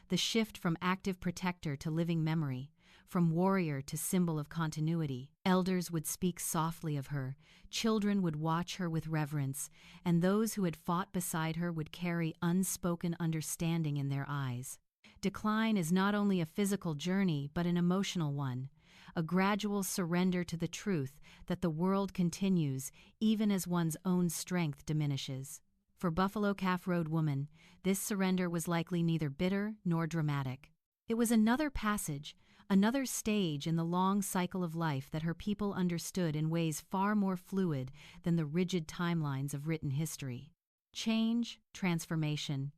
The shift from active protector to living memory, from warrior to symbol of continuity. Elders would speak softly of her, children would watch her with reverence, and those who had fought beside her would carry unspoken understanding in their eyes. Decline is not only a physical journey but an emotional one, a gradual surrender to the truth that the world continues even as one's own strength diminishes. For Buffalo Calf Road woman, this surrender was likely neither bitter nor dramatic. It was another passage, another stage in the long cycle of life that her people understood in ways far more fluid than the rigid timelines of written history. Change, transformation,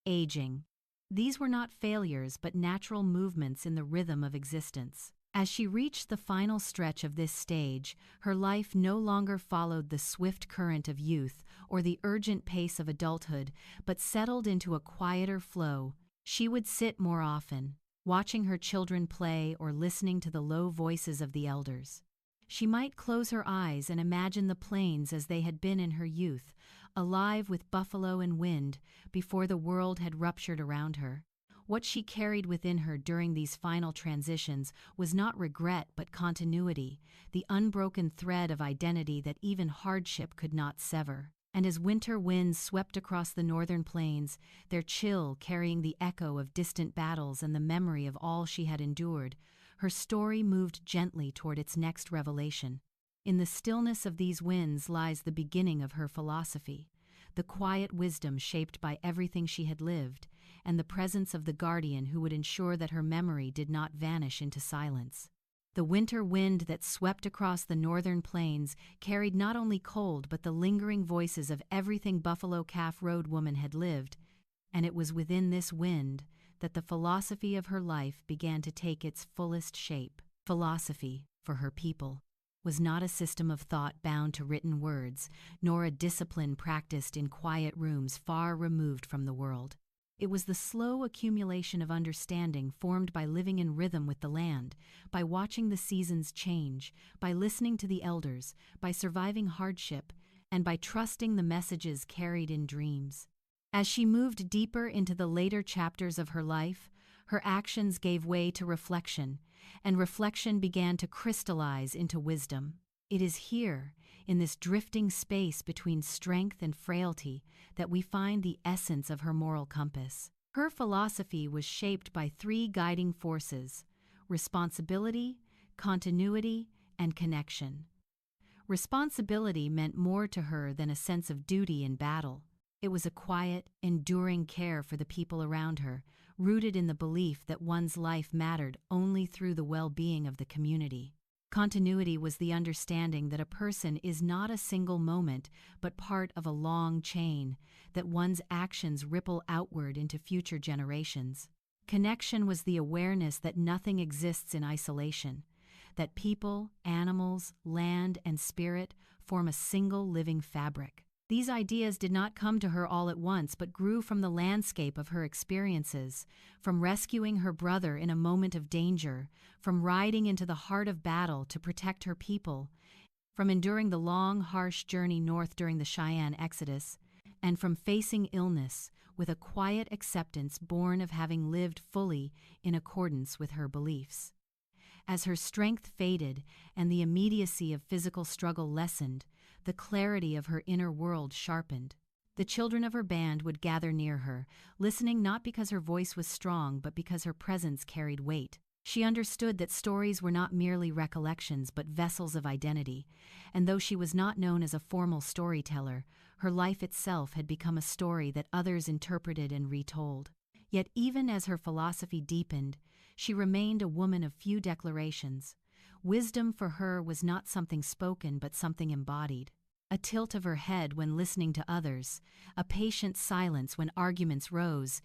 aging. These were not failures but natural movements in the rhythm of existence. As she reached the final stretch of this stage, her life no longer followed the swift current of youth or the urgent pace of adulthood, but settled into a quieter flow. She would sit more often, watching her children play or listening to the low voices of the elders. She might close her eyes and imagine the plains as they had been in her youth, alive with buffalo and wind, before the world had ruptured around her. What she carried within her during these final transitions was not regret but continuity, the unbroken thread of identity that even hardship could not sever. And as winter winds swept across the northern plains, their chill carrying the echo of distant battles and the memory of all she had endured, her story moved gently toward its next revelation. In the stillness of these winds lies the beginning of her philosophy, the quiet wisdom shaped by everything she had lived, and the presence of the guardian who would ensure that her memory did not vanish into silence. The winter wind that swept across the northern plains carried not only cold but the lingering voices of everything Buffalo Calf Road woman had lived, and it was within this wind that the philosophy of her life began to take its fullest shape. Philosophy, for her people, was not a system of thought bound to written words, nor a discipline practiced in quiet rooms far removed from the world. It was the slow accumulation of understanding formed by living in rhythm with the land, by watching the seasons change, by listening to the elders, by surviving hardship, and by trusting the messages carried in dreams. As she moved deeper into the later chapters of her life, her actions gave way to reflection, and reflection began to crystallize into wisdom. It is here, in this drifting space between strength and frailty, that we find the essence of her moral compass. Her philosophy was shaped by three guiding forces: responsibility, continuity, and connection. Responsibility meant more to her than a sense of duty in battle. It was a quiet, enduring care for the people around her, rooted in the belief that one's life mattered only through the well-being of the community. Continuity was the understanding that a person is not a single moment but part of a long chain, that one's actions ripple outward into future generations. Connection was the awareness that nothing exists in isolation, that people, animals, land, and spirit form a single living fabric. These ideas did not come to her all at once but grew from the landscape of her experiences, from rescuing her brother in a moment of danger, from riding into the heart of battle to protect her people, from enduring the long, harsh journey north during the Cheyenne exodus, and from facing illness with a quiet acceptance born of having lived fully in accordance with her beliefs. As her strength faded and the immediacy of physical struggle lessened, the clarity of her inner world sharpened. The children of her band would gather near her, listening not because her voice was strong but because her presence carried weight. She understood that stories were not merely recollections but vessels of identity, and though she was not known as a formal storyteller, her life itself had become a story that others interpreted and retold. Yet even as her philosophy deepened, she remained a woman of few declarations. Wisdom for her was not something spoken but something embodied. A tilt of her head when listening to others, a patient silence when arguments rose,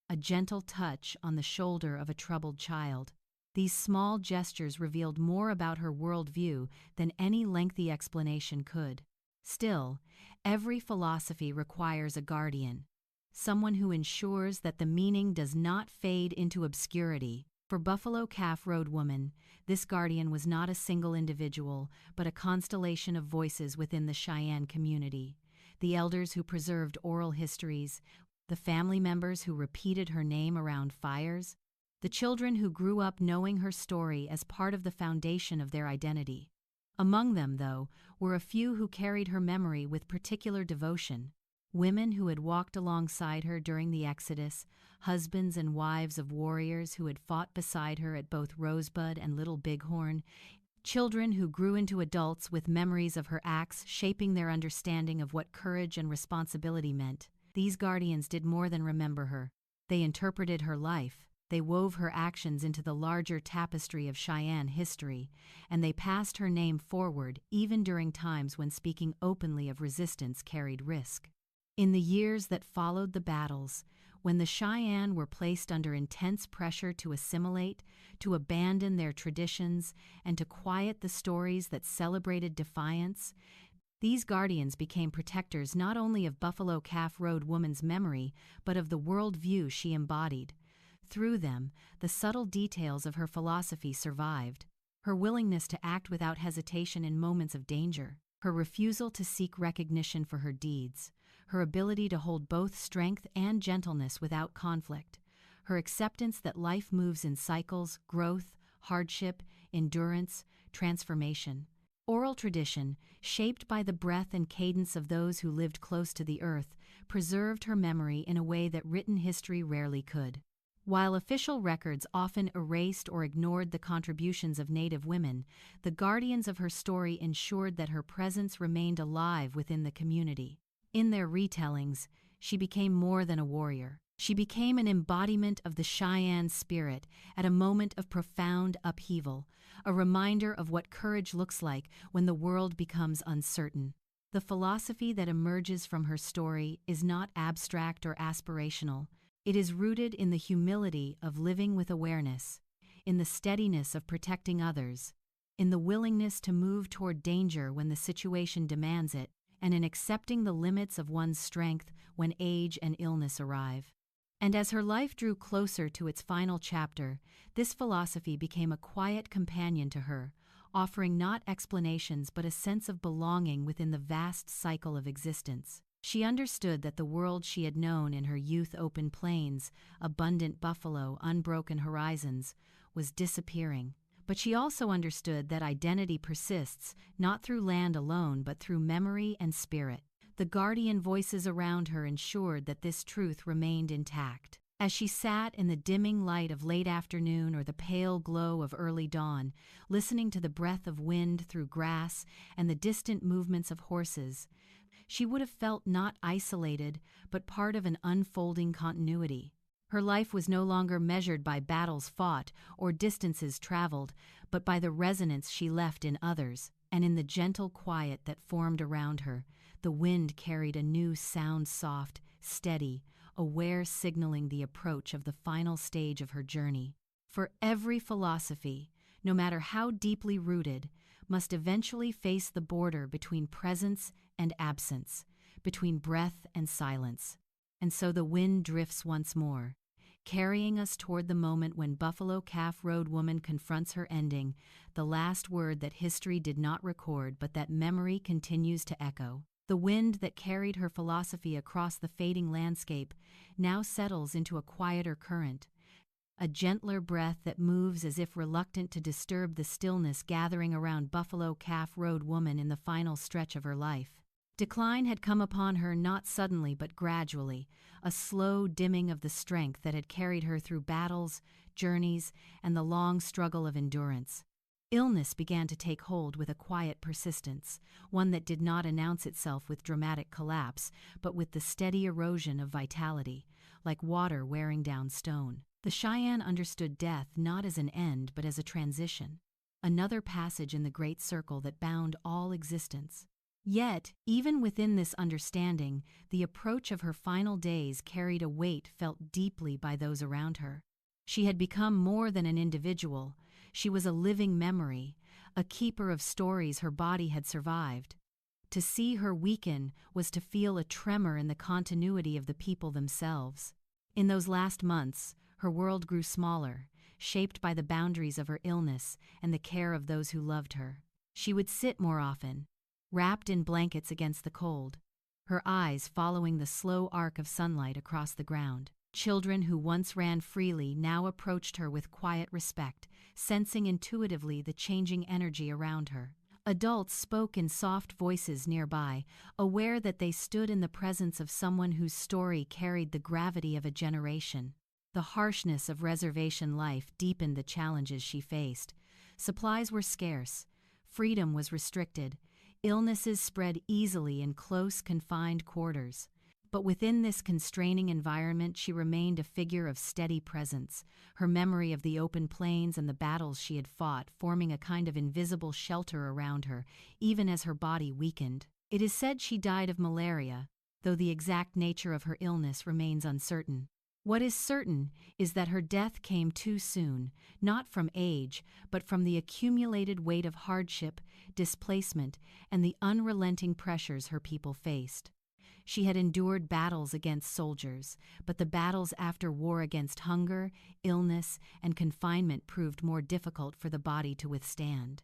a gentle touch on the shoulder of a troubled child. These small gestures revealed more about her worldview than any lengthy explanation could. Still, every philosophy requires a guardian, someone who ensures that the meaning does not fade into obscurity. For Buffalo Calf Road Woman, this guardian was not a single individual, but a constellation of voices within the Cheyenne community. The elders who preserved oral histories, the family members who repeated her name around fires, the children who grew up knowing her story as part of the foundation of their identity. Among them, though, were a few who carried her memory with particular devotion. Women who had walked alongside her during the Exodus, husbands and wives of warriors who had fought beside her at both Rosebud and Little Bighorn, children who grew into adults with memories of her acts shaping their understanding of what courage and responsibility meant. These guardians did more than remember her. They interpreted her life, they wove her actions into the larger tapestry of Cheyenne history, and they passed her name forward even during times when speaking openly of resistance carried risk. In the years that followed the battles, when the Cheyenne were placed under intense pressure to assimilate, to abandon their traditions, and to quiet the stories that celebrated defiance, these guardians became protectors not only of Buffalo Calf Road Woman's memory, but of the worldview she embodied. Through them, the subtle details of her philosophy survived: her willingness to act without hesitation in moments of danger, her refusal to seek recognition for her deeds, her ability to hold both strength and gentleness without conflict, her acceptance that life moves in cycles: growth, hardship, endurance, transformation. Oral tradition, shaped by the breath and cadence of those who lived close to the earth, preserved her memory in a way that written history rarely could. While official records often erased or ignored the contributions of Native women, the guardians of her story ensured that her presence remained alive within the community. In their retellings, she became more than a warrior. She became an embodiment of the Cheyenne spirit at a moment of profound upheaval, a reminder of what courage looks like when the world becomes uncertain. The philosophy that emerges from her story is not abstract or aspirational. It is rooted in the humility of living with awareness, in the steadiness of protecting others, in the willingness to move toward danger when the situation demands it, and in accepting the limits of one's strength when age and illness arrive. And as her life drew closer to its final chapter, this philosophy became a quiet companion to her, offering not explanations but a sense of belonging within the vast cycle of existence. She understood that the world she had known in her youth, open plains, abundant buffalo, unbroken horizons, was disappearing. But she also understood that identity persists, not through land alone but through memory and spirit. The guardian voices around her ensured that this truth remained intact. As she sat in the dimming light of late afternoon or the pale glow of early dawn, listening to the breath of wind through grass and the distant movements of horses, she would have felt not isolated, but part of an unfolding continuity. Her life was no longer measured by battles fought or distances traveled, but by the resonance she left in others, and in the gentle quiet that formed around her. The wind carried a new sound, soft, steady, aware, signaling the approach of the final stage of her journey. For every philosophy, no matter how deeply rooted, must eventually face the border between presence and absence, between breath and silence. And so the wind drifts once more, carrying us toward the moment when Buffalo Calf Road woman confronts her ending, the last word that history did not record but that memory continues to echo. The wind that carried her philosophy across the fading landscape now settles into a quieter current, a gentler breath that moves as if reluctant to disturb the stillness gathering around Buffalo Calf Road woman in the final stretch of her life. Decline had come upon her not suddenly but gradually, a slow dimming of the strength that had carried her through battles, journeys, and the long struggle of endurance. Illness began to take hold with a quiet persistence, one that did not announce itself with dramatic collapse, but with the steady erosion of vitality, like water wearing down stone. The Cheyenne understood death not as an end but as a transition, another passage in the great circle that bound all existence. Yet, even within this understanding, the approach of her final days carried a weight felt deeply by those around her. She had become more than an individual. She was a living memory, a keeper of stories her body had survived. To see her weaken was to feel a tremor in the continuity of the people themselves. In those last months, her world grew smaller, shaped by the boundaries of her illness and the care of those who loved her. She would sit more often, wrapped in blankets against the cold, her eyes following the slow arc of sunlight across the ground. Children who once ran freely now approached her with quiet respect, sensing intuitively the changing energy around her. Adults spoke in soft voices nearby, aware that they stood in the presence of someone whose story carried the gravity of a generation. The harshness of reservation life deepened the challenges she faced. Supplies were scarce, freedom was restricted, illnesses spread easily in close, confined quarters. But within this constraining environment she remained a figure of steady presence, her memory of the open plains and the battles she had fought forming a kind of invisible shelter around her, even as her body weakened. It is said she died of malaria, though the exact nature of her illness remains uncertain. What is certain is that her death came too soon, not from age, but from the accumulated weight of hardship, displacement, and the unrelenting pressures her people faced. She had endured battles against soldiers, but the battles after war against hunger, illness, and confinement proved more difficult for the body to withstand.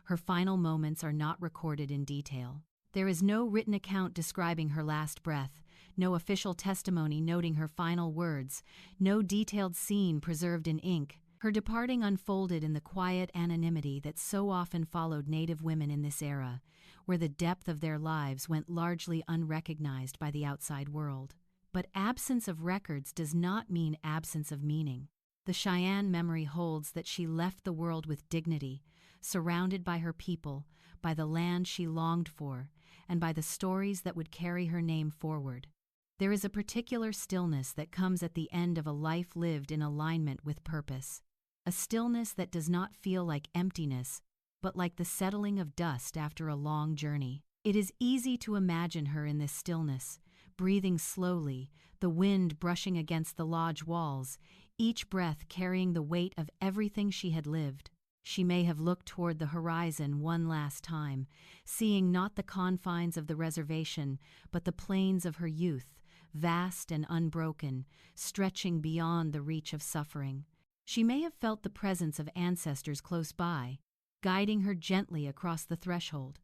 Her final moments are not recorded in detail. There is no written account describing her last breath, no official testimony noting her final words, no detailed scene preserved in ink. Her departing unfolded in the quiet anonymity that so often followed Native women in this era, where the depth of their lives went largely unrecognized by the outside world. But absence of records does not mean absence of meaning. The Cheyenne memory holds that she left the world with dignity, surrounded by her people, by the land she longed for, and by the stories that would carry her name forward. There is a particular stillness that comes at the end of a life lived in alignment with purpose, a stillness that does not feel like emptiness, but like the settling of dust after a long journey. It is easy to imagine her in this stillness, breathing slowly, the wind brushing against the lodge walls, each breath carrying the weight of everything she had lived. She may have looked toward the horizon one last time, seeing not the confines of the reservation, but the plains of her youth, vast and unbroken, stretching beyond the reach of suffering. She may have felt the presence of ancestors close by, guiding her gently across the threshold.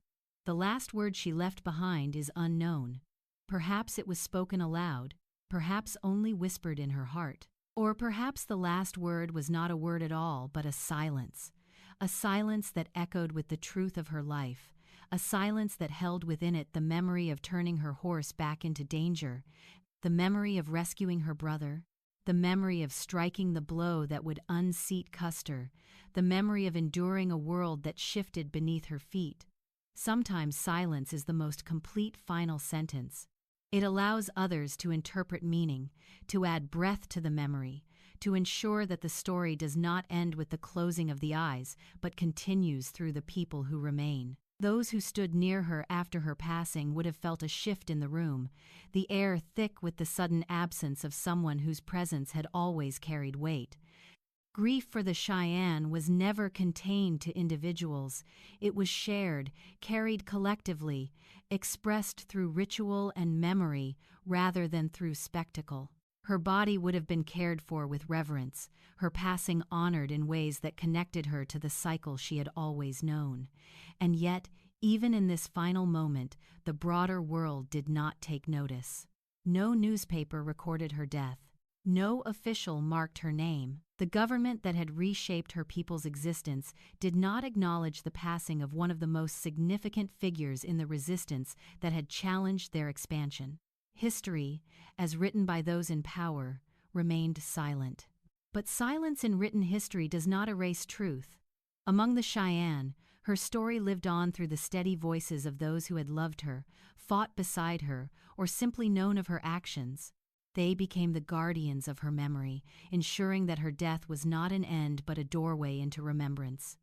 The last word she left behind is unknown. Perhaps it was spoken aloud, perhaps only whispered in her heart. Or perhaps the last word was not a word at all, but a silence that echoed with the truth of her life, a silence that held within it the memory of turning her horse back into danger, the memory of rescuing her brother, the memory of striking the blow that would unseat Custer, the memory of enduring a world that shifted beneath her feet. Sometimes silence is the most complete final sentence. It allows others to interpret meaning, to add breath to the memory, to ensure that the story does not end with the closing of the eyes, but continues through the people who remain. Those who stood near her after her passing would have felt a shift in the room, the air thick with the sudden absence of someone whose presence had always carried weight. Grief for the Cheyenne was never contained to individuals. It was shared, carried collectively, expressed through ritual and memory rather than through spectacle. Her body would have been cared for with reverence, her passing honored in ways that connected her to the cycle she had always known. And yet, even in this final moment, the broader world did not take notice. No newspaper recorded her death. No official marked her name. The government that had reshaped her people's existence did not acknowledge the passing of one of the most significant figures in the resistance that had challenged their expansion. History, as written by those in power, remained silent. But silence in written history does not erase truth. Among the Cheyenne, her story lived on through the steady voices of those who had loved her, fought beside her, or simply known of her actions. They became the guardians of her memory, ensuring that her death was not an end but a doorway into remembrance.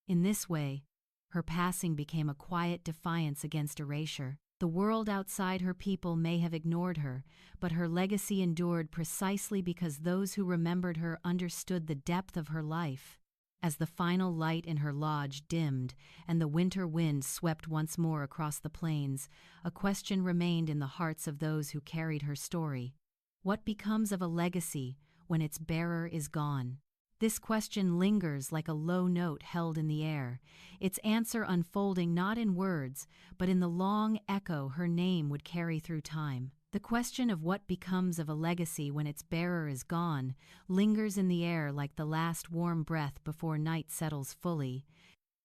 In this way, her passing became a quiet defiance against erasure. The world outside her people may have ignored her, but her legacy endured precisely because those who remembered her understood the depth of her life. As the final light in her lodge dimmed and the winter wind swept once more across the plains, a question remained in the hearts of those who carried her story. What becomes of a legacy when its bearer is gone? This question lingers like a low note held in the air, its answer unfolding not in words, but in the long echo her name would carry through time. The question of what becomes of a legacy when its bearer is gone lingers in the air like the last warm breath before night settles fully,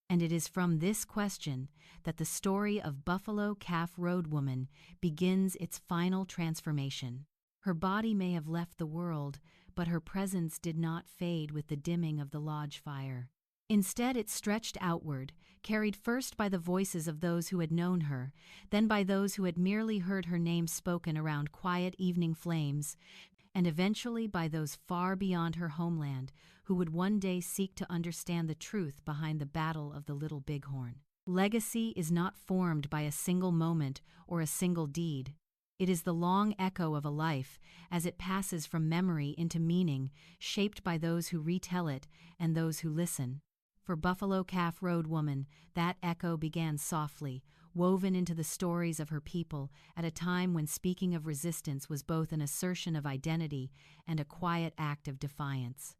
and it is from this question that the story of Buffalo Calf Road Woman begins its final transformation. Her body may have left the world, but her presence did not fade with the dimming of the lodge fire. Instead, it stretched outward, carried first by the voices of those who had known her, then by those who had merely heard her name spoken around quiet evening flames, and eventually by those far beyond her homeland who would one day seek to understand the truth behind the Battle of the Little Bighorn. Legacy is not formed by a single moment or a single deed. It is the long echo of a life, as it passes from memory into meaning, shaped by those who retell it and those who listen. For Buffalo Calf Road Woman, that echo began softly, woven into the stories of her people at a time when speaking of resistance was both an assertion of identity and a quiet act of defiance.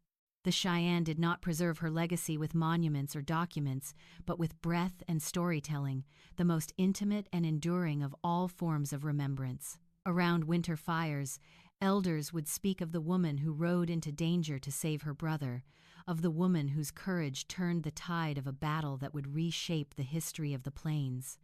The Cheyenne did not preserve her legacy with monuments or documents, but with breath and storytelling, the most intimate and enduring of all forms of remembrance. Around winter fires, elders would speak of the woman who rode into danger to save her brother, of the woman whose courage turned the tide of a battle that would reshape the history of the plains.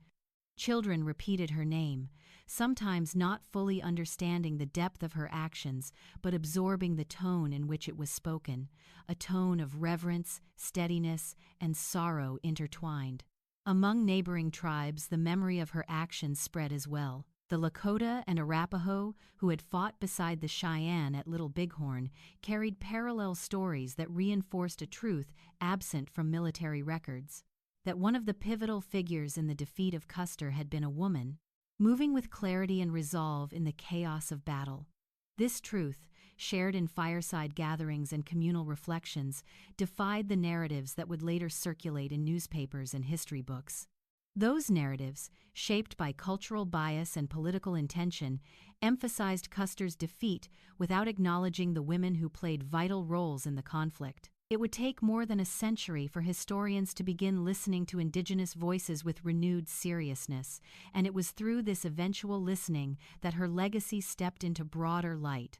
Children repeated her name, sometimes not fully understanding the depth of her actions, but absorbing the tone in which it was spoken, a tone of reverence, steadiness, and sorrow intertwined. Among neighboring tribes, the memory of her actions spread as well. The Lakota and Arapaho, who had fought beside the Cheyenne at Little Bighorn, carried parallel stories that reinforced a truth absent from military records: that one of the pivotal figures in the defeat of Custer had been a woman, moving with clarity and resolve in the chaos of battle. This truth, shared in fireside gatherings and communal reflections, defied the narratives that would later circulate in newspapers and history books. Those narratives, shaped by cultural bias and political intention, emphasized Custer's defeat without acknowledging the women who played vital roles in the conflict. It would take more than a century for historians to begin listening to Indigenous voices with renewed seriousness, and it was through this eventual listening that her legacy stepped into broader light.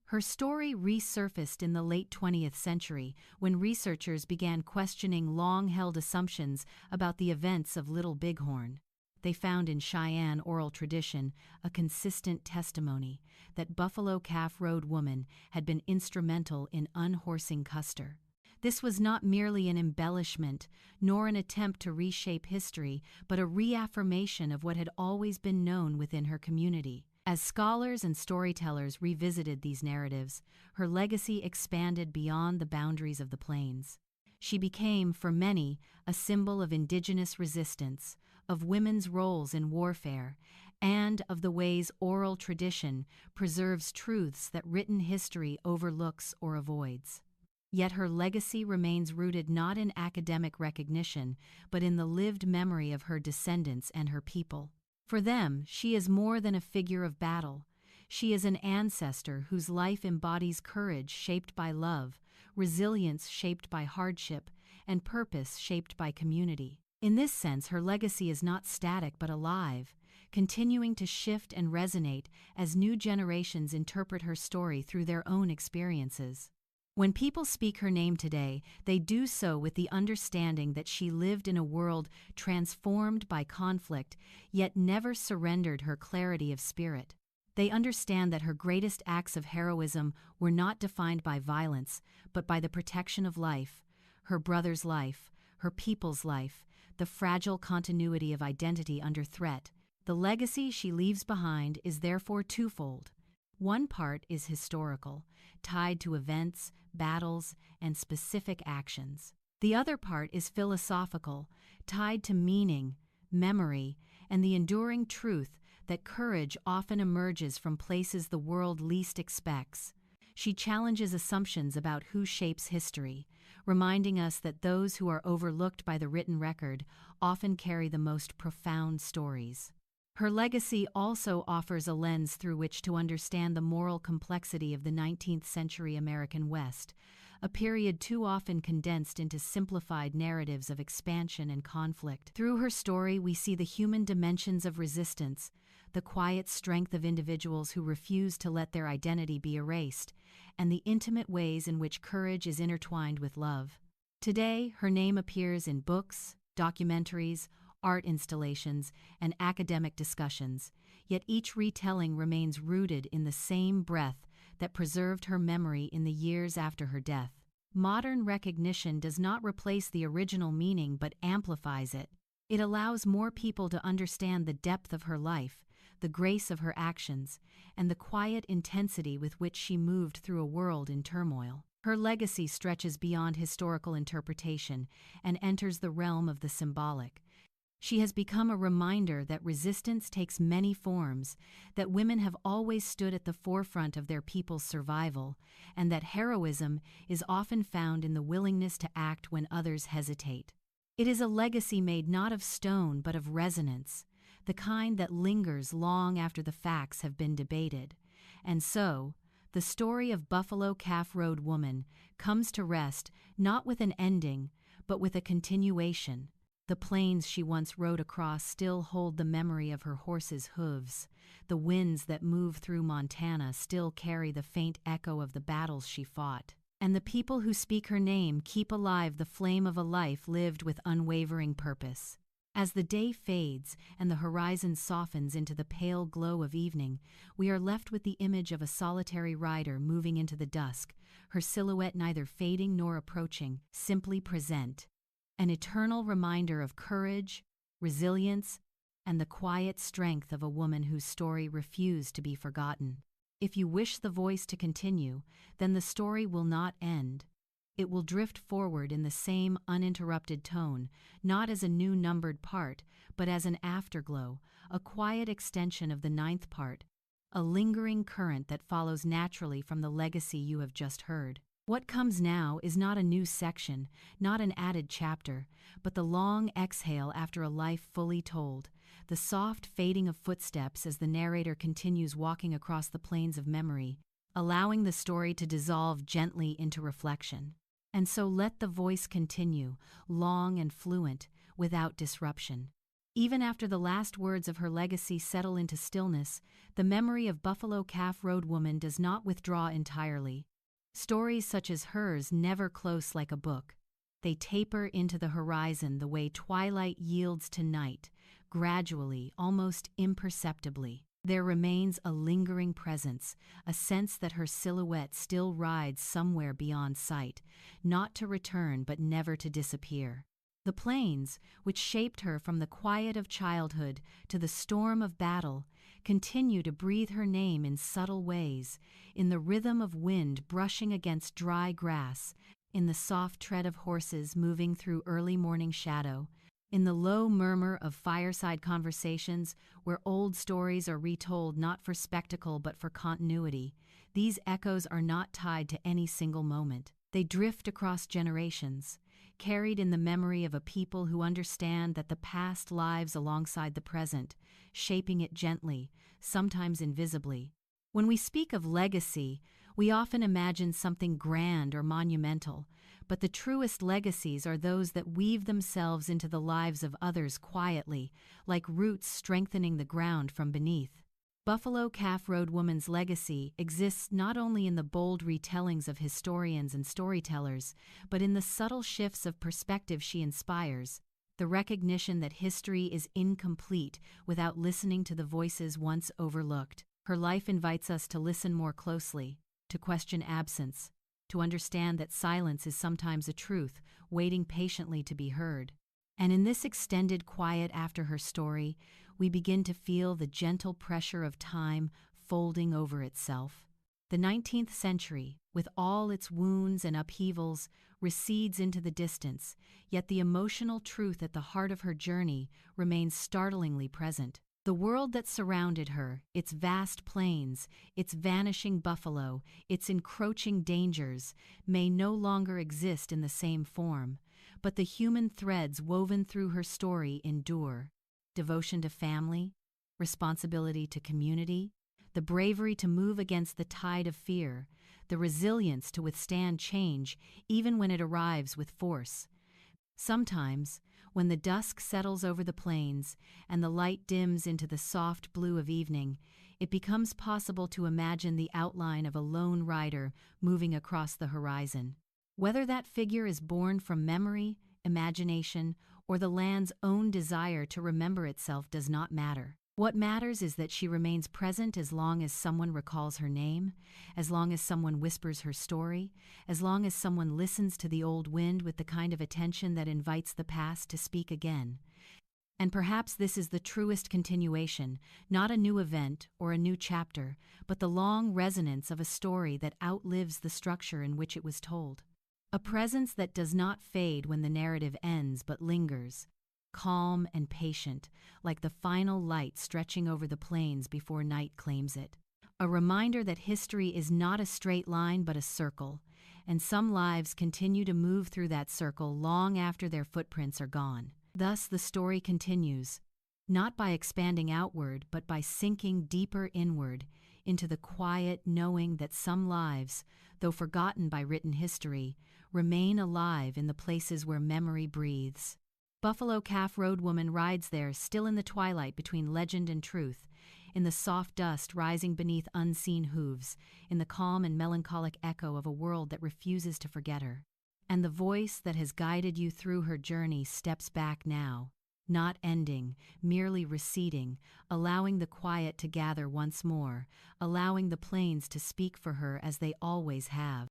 Her story resurfaced in the late 20th century when researchers began questioning long-held assumptions about the events of Little Bighorn. They found in Cheyenne oral tradition a consistent testimony that Buffalo Calf Road Woman had been instrumental in unhorsing Custer, This was not merely an embellishment, nor an attempt to reshape history, but a reaffirmation of what had always been known within her community. As scholars and storytellers revisited these narratives, her legacy expanded beyond the boundaries of the plains. She became, for many, a symbol of Indigenous resistance, of women's roles in warfare, and of the ways oral tradition preserves truths that written history overlooks or avoids. Yet her legacy remains rooted not in academic recognition, but in the lived memory of her descendants and her people. For them, she is more than a figure of battle. She is an ancestor whose life embodies courage shaped by love, resilience shaped by hardship, and purpose shaped by community. In this sense, her legacy is not static but alive, continuing to shift and resonate as new generations interpret her story through their own experiences. When people speak her name today, they do so with the understanding that she lived in a world transformed by conflict, yet never surrendered her clarity of spirit. They understand that her greatest acts of heroism were not defined by violence, but by the protection of life, her brother's life, her people's life, the fragile continuity of identity under threat. The legacy she leaves behind is therefore twofold. One part is historical, tied to events, battles, and specific actions. The other part is philosophical, tied to meaning, memory, and the enduring truth that courage often emerges from places the world least expects. She challenges assumptions about who shapes history, reminding us that those who are overlooked by the written record often carry the most profound stories. Her legacy also offers a lens through which to understand the moral complexity of the 19th century American West, a period too often condensed into simplified narratives of expansion and conflict. Through her story, we see the human dimensions of resistance, the quiet strength of individuals who refuse to let their identity be erased, and the intimate ways in which courage is intertwined with love. Today, her name appears in books, documentaries, art installations, and academic discussions, yet each retelling remains rooted in the same breath that preserved her memory in the years after her death. Modern recognition does not replace the original meaning but amplifies it. It allows more people to understand the depth of her life, the grace of her actions, and the quiet intensity with which she moved through a world in turmoil. Her legacy stretches beyond historical interpretation and enters the realm of the symbolic. She has become a reminder that resistance takes many forms, that women have always stood at the forefront of their people's survival, and that heroism is often found in the willingness to act when others hesitate. It is a legacy made not of stone but of resonance, the kind that lingers long after the facts have been debated. And so, the story of Buffalo Calf Road Woman comes to rest not with an ending, but with a continuation. The plains she once rode across still hold the memory of her horse's hooves. The winds that move through Montana still carry the faint echo of the battles she fought. And the people who speak her name keep alive the flame of a life lived with unwavering purpose. As the day fades and the horizon softens into the pale glow of evening, we are left with the image of a solitary rider moving into the dusk, her silhouette neither fading nor approaching, simply present. An eternal reminder of courage, resilience, and the quiet strength of a woman whose story refused to be forgotten. If you wish the voice to continue, then the story will not end. It will drift forward in the same uninterrupted tone, not as a new numbered part, but as an afterglow, a quiet extension of the ninth part, a lingering current that follows naturally from the legacy you have just heard. What comes now is not a new section, not an added chapter, but the long exhale after a life fully told, the soft fading of footsteps as the narrator continues walking across the plains of memory, allowing the story to dissolve gently into reflection. And so let the voice continue, long and fluent, without disruption. Even after the last words of her legacy settle into stillness, the memory of Buffalo Calf Road Woman does not withdraw entirely. Stories such as hers never close like a book. They taper into the horizon the way twilight yields to night, gradually, almost imperceptibly. There remains a lingering presence, a sense that her silhouette still rides somewhere beyond sight, not to return but never to disappear. The plains, which shaped her from the quiet of childhood to the storm of battle, continue to breathe her name in subtle ways, in the rhythm of wind brushing against dry grass, in the soft tread of horses moving through early morning shadow, in the low murmur of fireside conversations where old stories are retold not for spectacle but for continuity. These echoes are not tied to any single moment. They drift across generations, carried in the memory of a people who understand that the past lives alongside the present, shaping it gently, sometimes invisibly. When we speak of legacy, we often imagine something grand or monumental, but the truest legacies are those that weave themselves into the lives of others quietly, like roots strengthening the ground from beneath. Buffalo Calf Road Woman's legacy exists not only in the bold retellings of historians and storytellers, but in the subtle shifts of perspective she inspires, the recognition that history is incomplete without listening to the voices once overlooked. Her life invites us to listen more closely, to question absence, to understand that silence is sometimes a truth, waiting patiently to be heard. And in this extended quiet after her story, we begin to feel the gentle pressure of time folding over itself. The 19th century, with all its wounds and upheavals, recedes into the distance, yet the emotional truth at the heart of her journey remains startlingly present. The world that surrounded her, its vast plains, its vanishing buffalo, its encroaching dangers, may no longer exist in the same form, but the human threads woven through her story endure. Devotion to family, responsibility to community, the bravery to move against the tide of fear, the resilience to withstand change even when it arrives with force. Sometimes, when the dusk settles over the plains and the light dims into the soft blue of evening, it becomes possible to imagine the outline of a lone rider moving across the horizon. Whether that figure is born from memory, imagination, or the land's own desire to remember itself does not matter. What matters is that she remains present as long as someone recalls her name, as long as someone whispers her story, as long as someone listens to the old wind with the kind of attention that invites the past to speak again. And perhaps this is the truest continuation, not a new event or a new chapter, but the long resonance of a story that outlives the structure in which it was told. A presence that does not fade when the narrative ends but lingers, calm and patient, like the final light stretching over the plains before night claims it. A reminder that history is not a straight line but a circle, and some lives continue to move through that circle long after their footprints are gone. Thus the story continues, not by expanding outward but by sinking deeper inward into the quiet knowing that some lives, though forgotten by written history, remain alive in the places where memory breathes. Buffalo Calf Road Woman rides there still in the twilight between legend and truth, in the soft dust rising beneath unseen hooves, in the calm and melancholic echo of a world that refuses to forget her. And the voice that has guided you through her journey steps back now, not ending, merely receding, allowing the quiet to gather once more, allowing the plains to speak for her as they always have.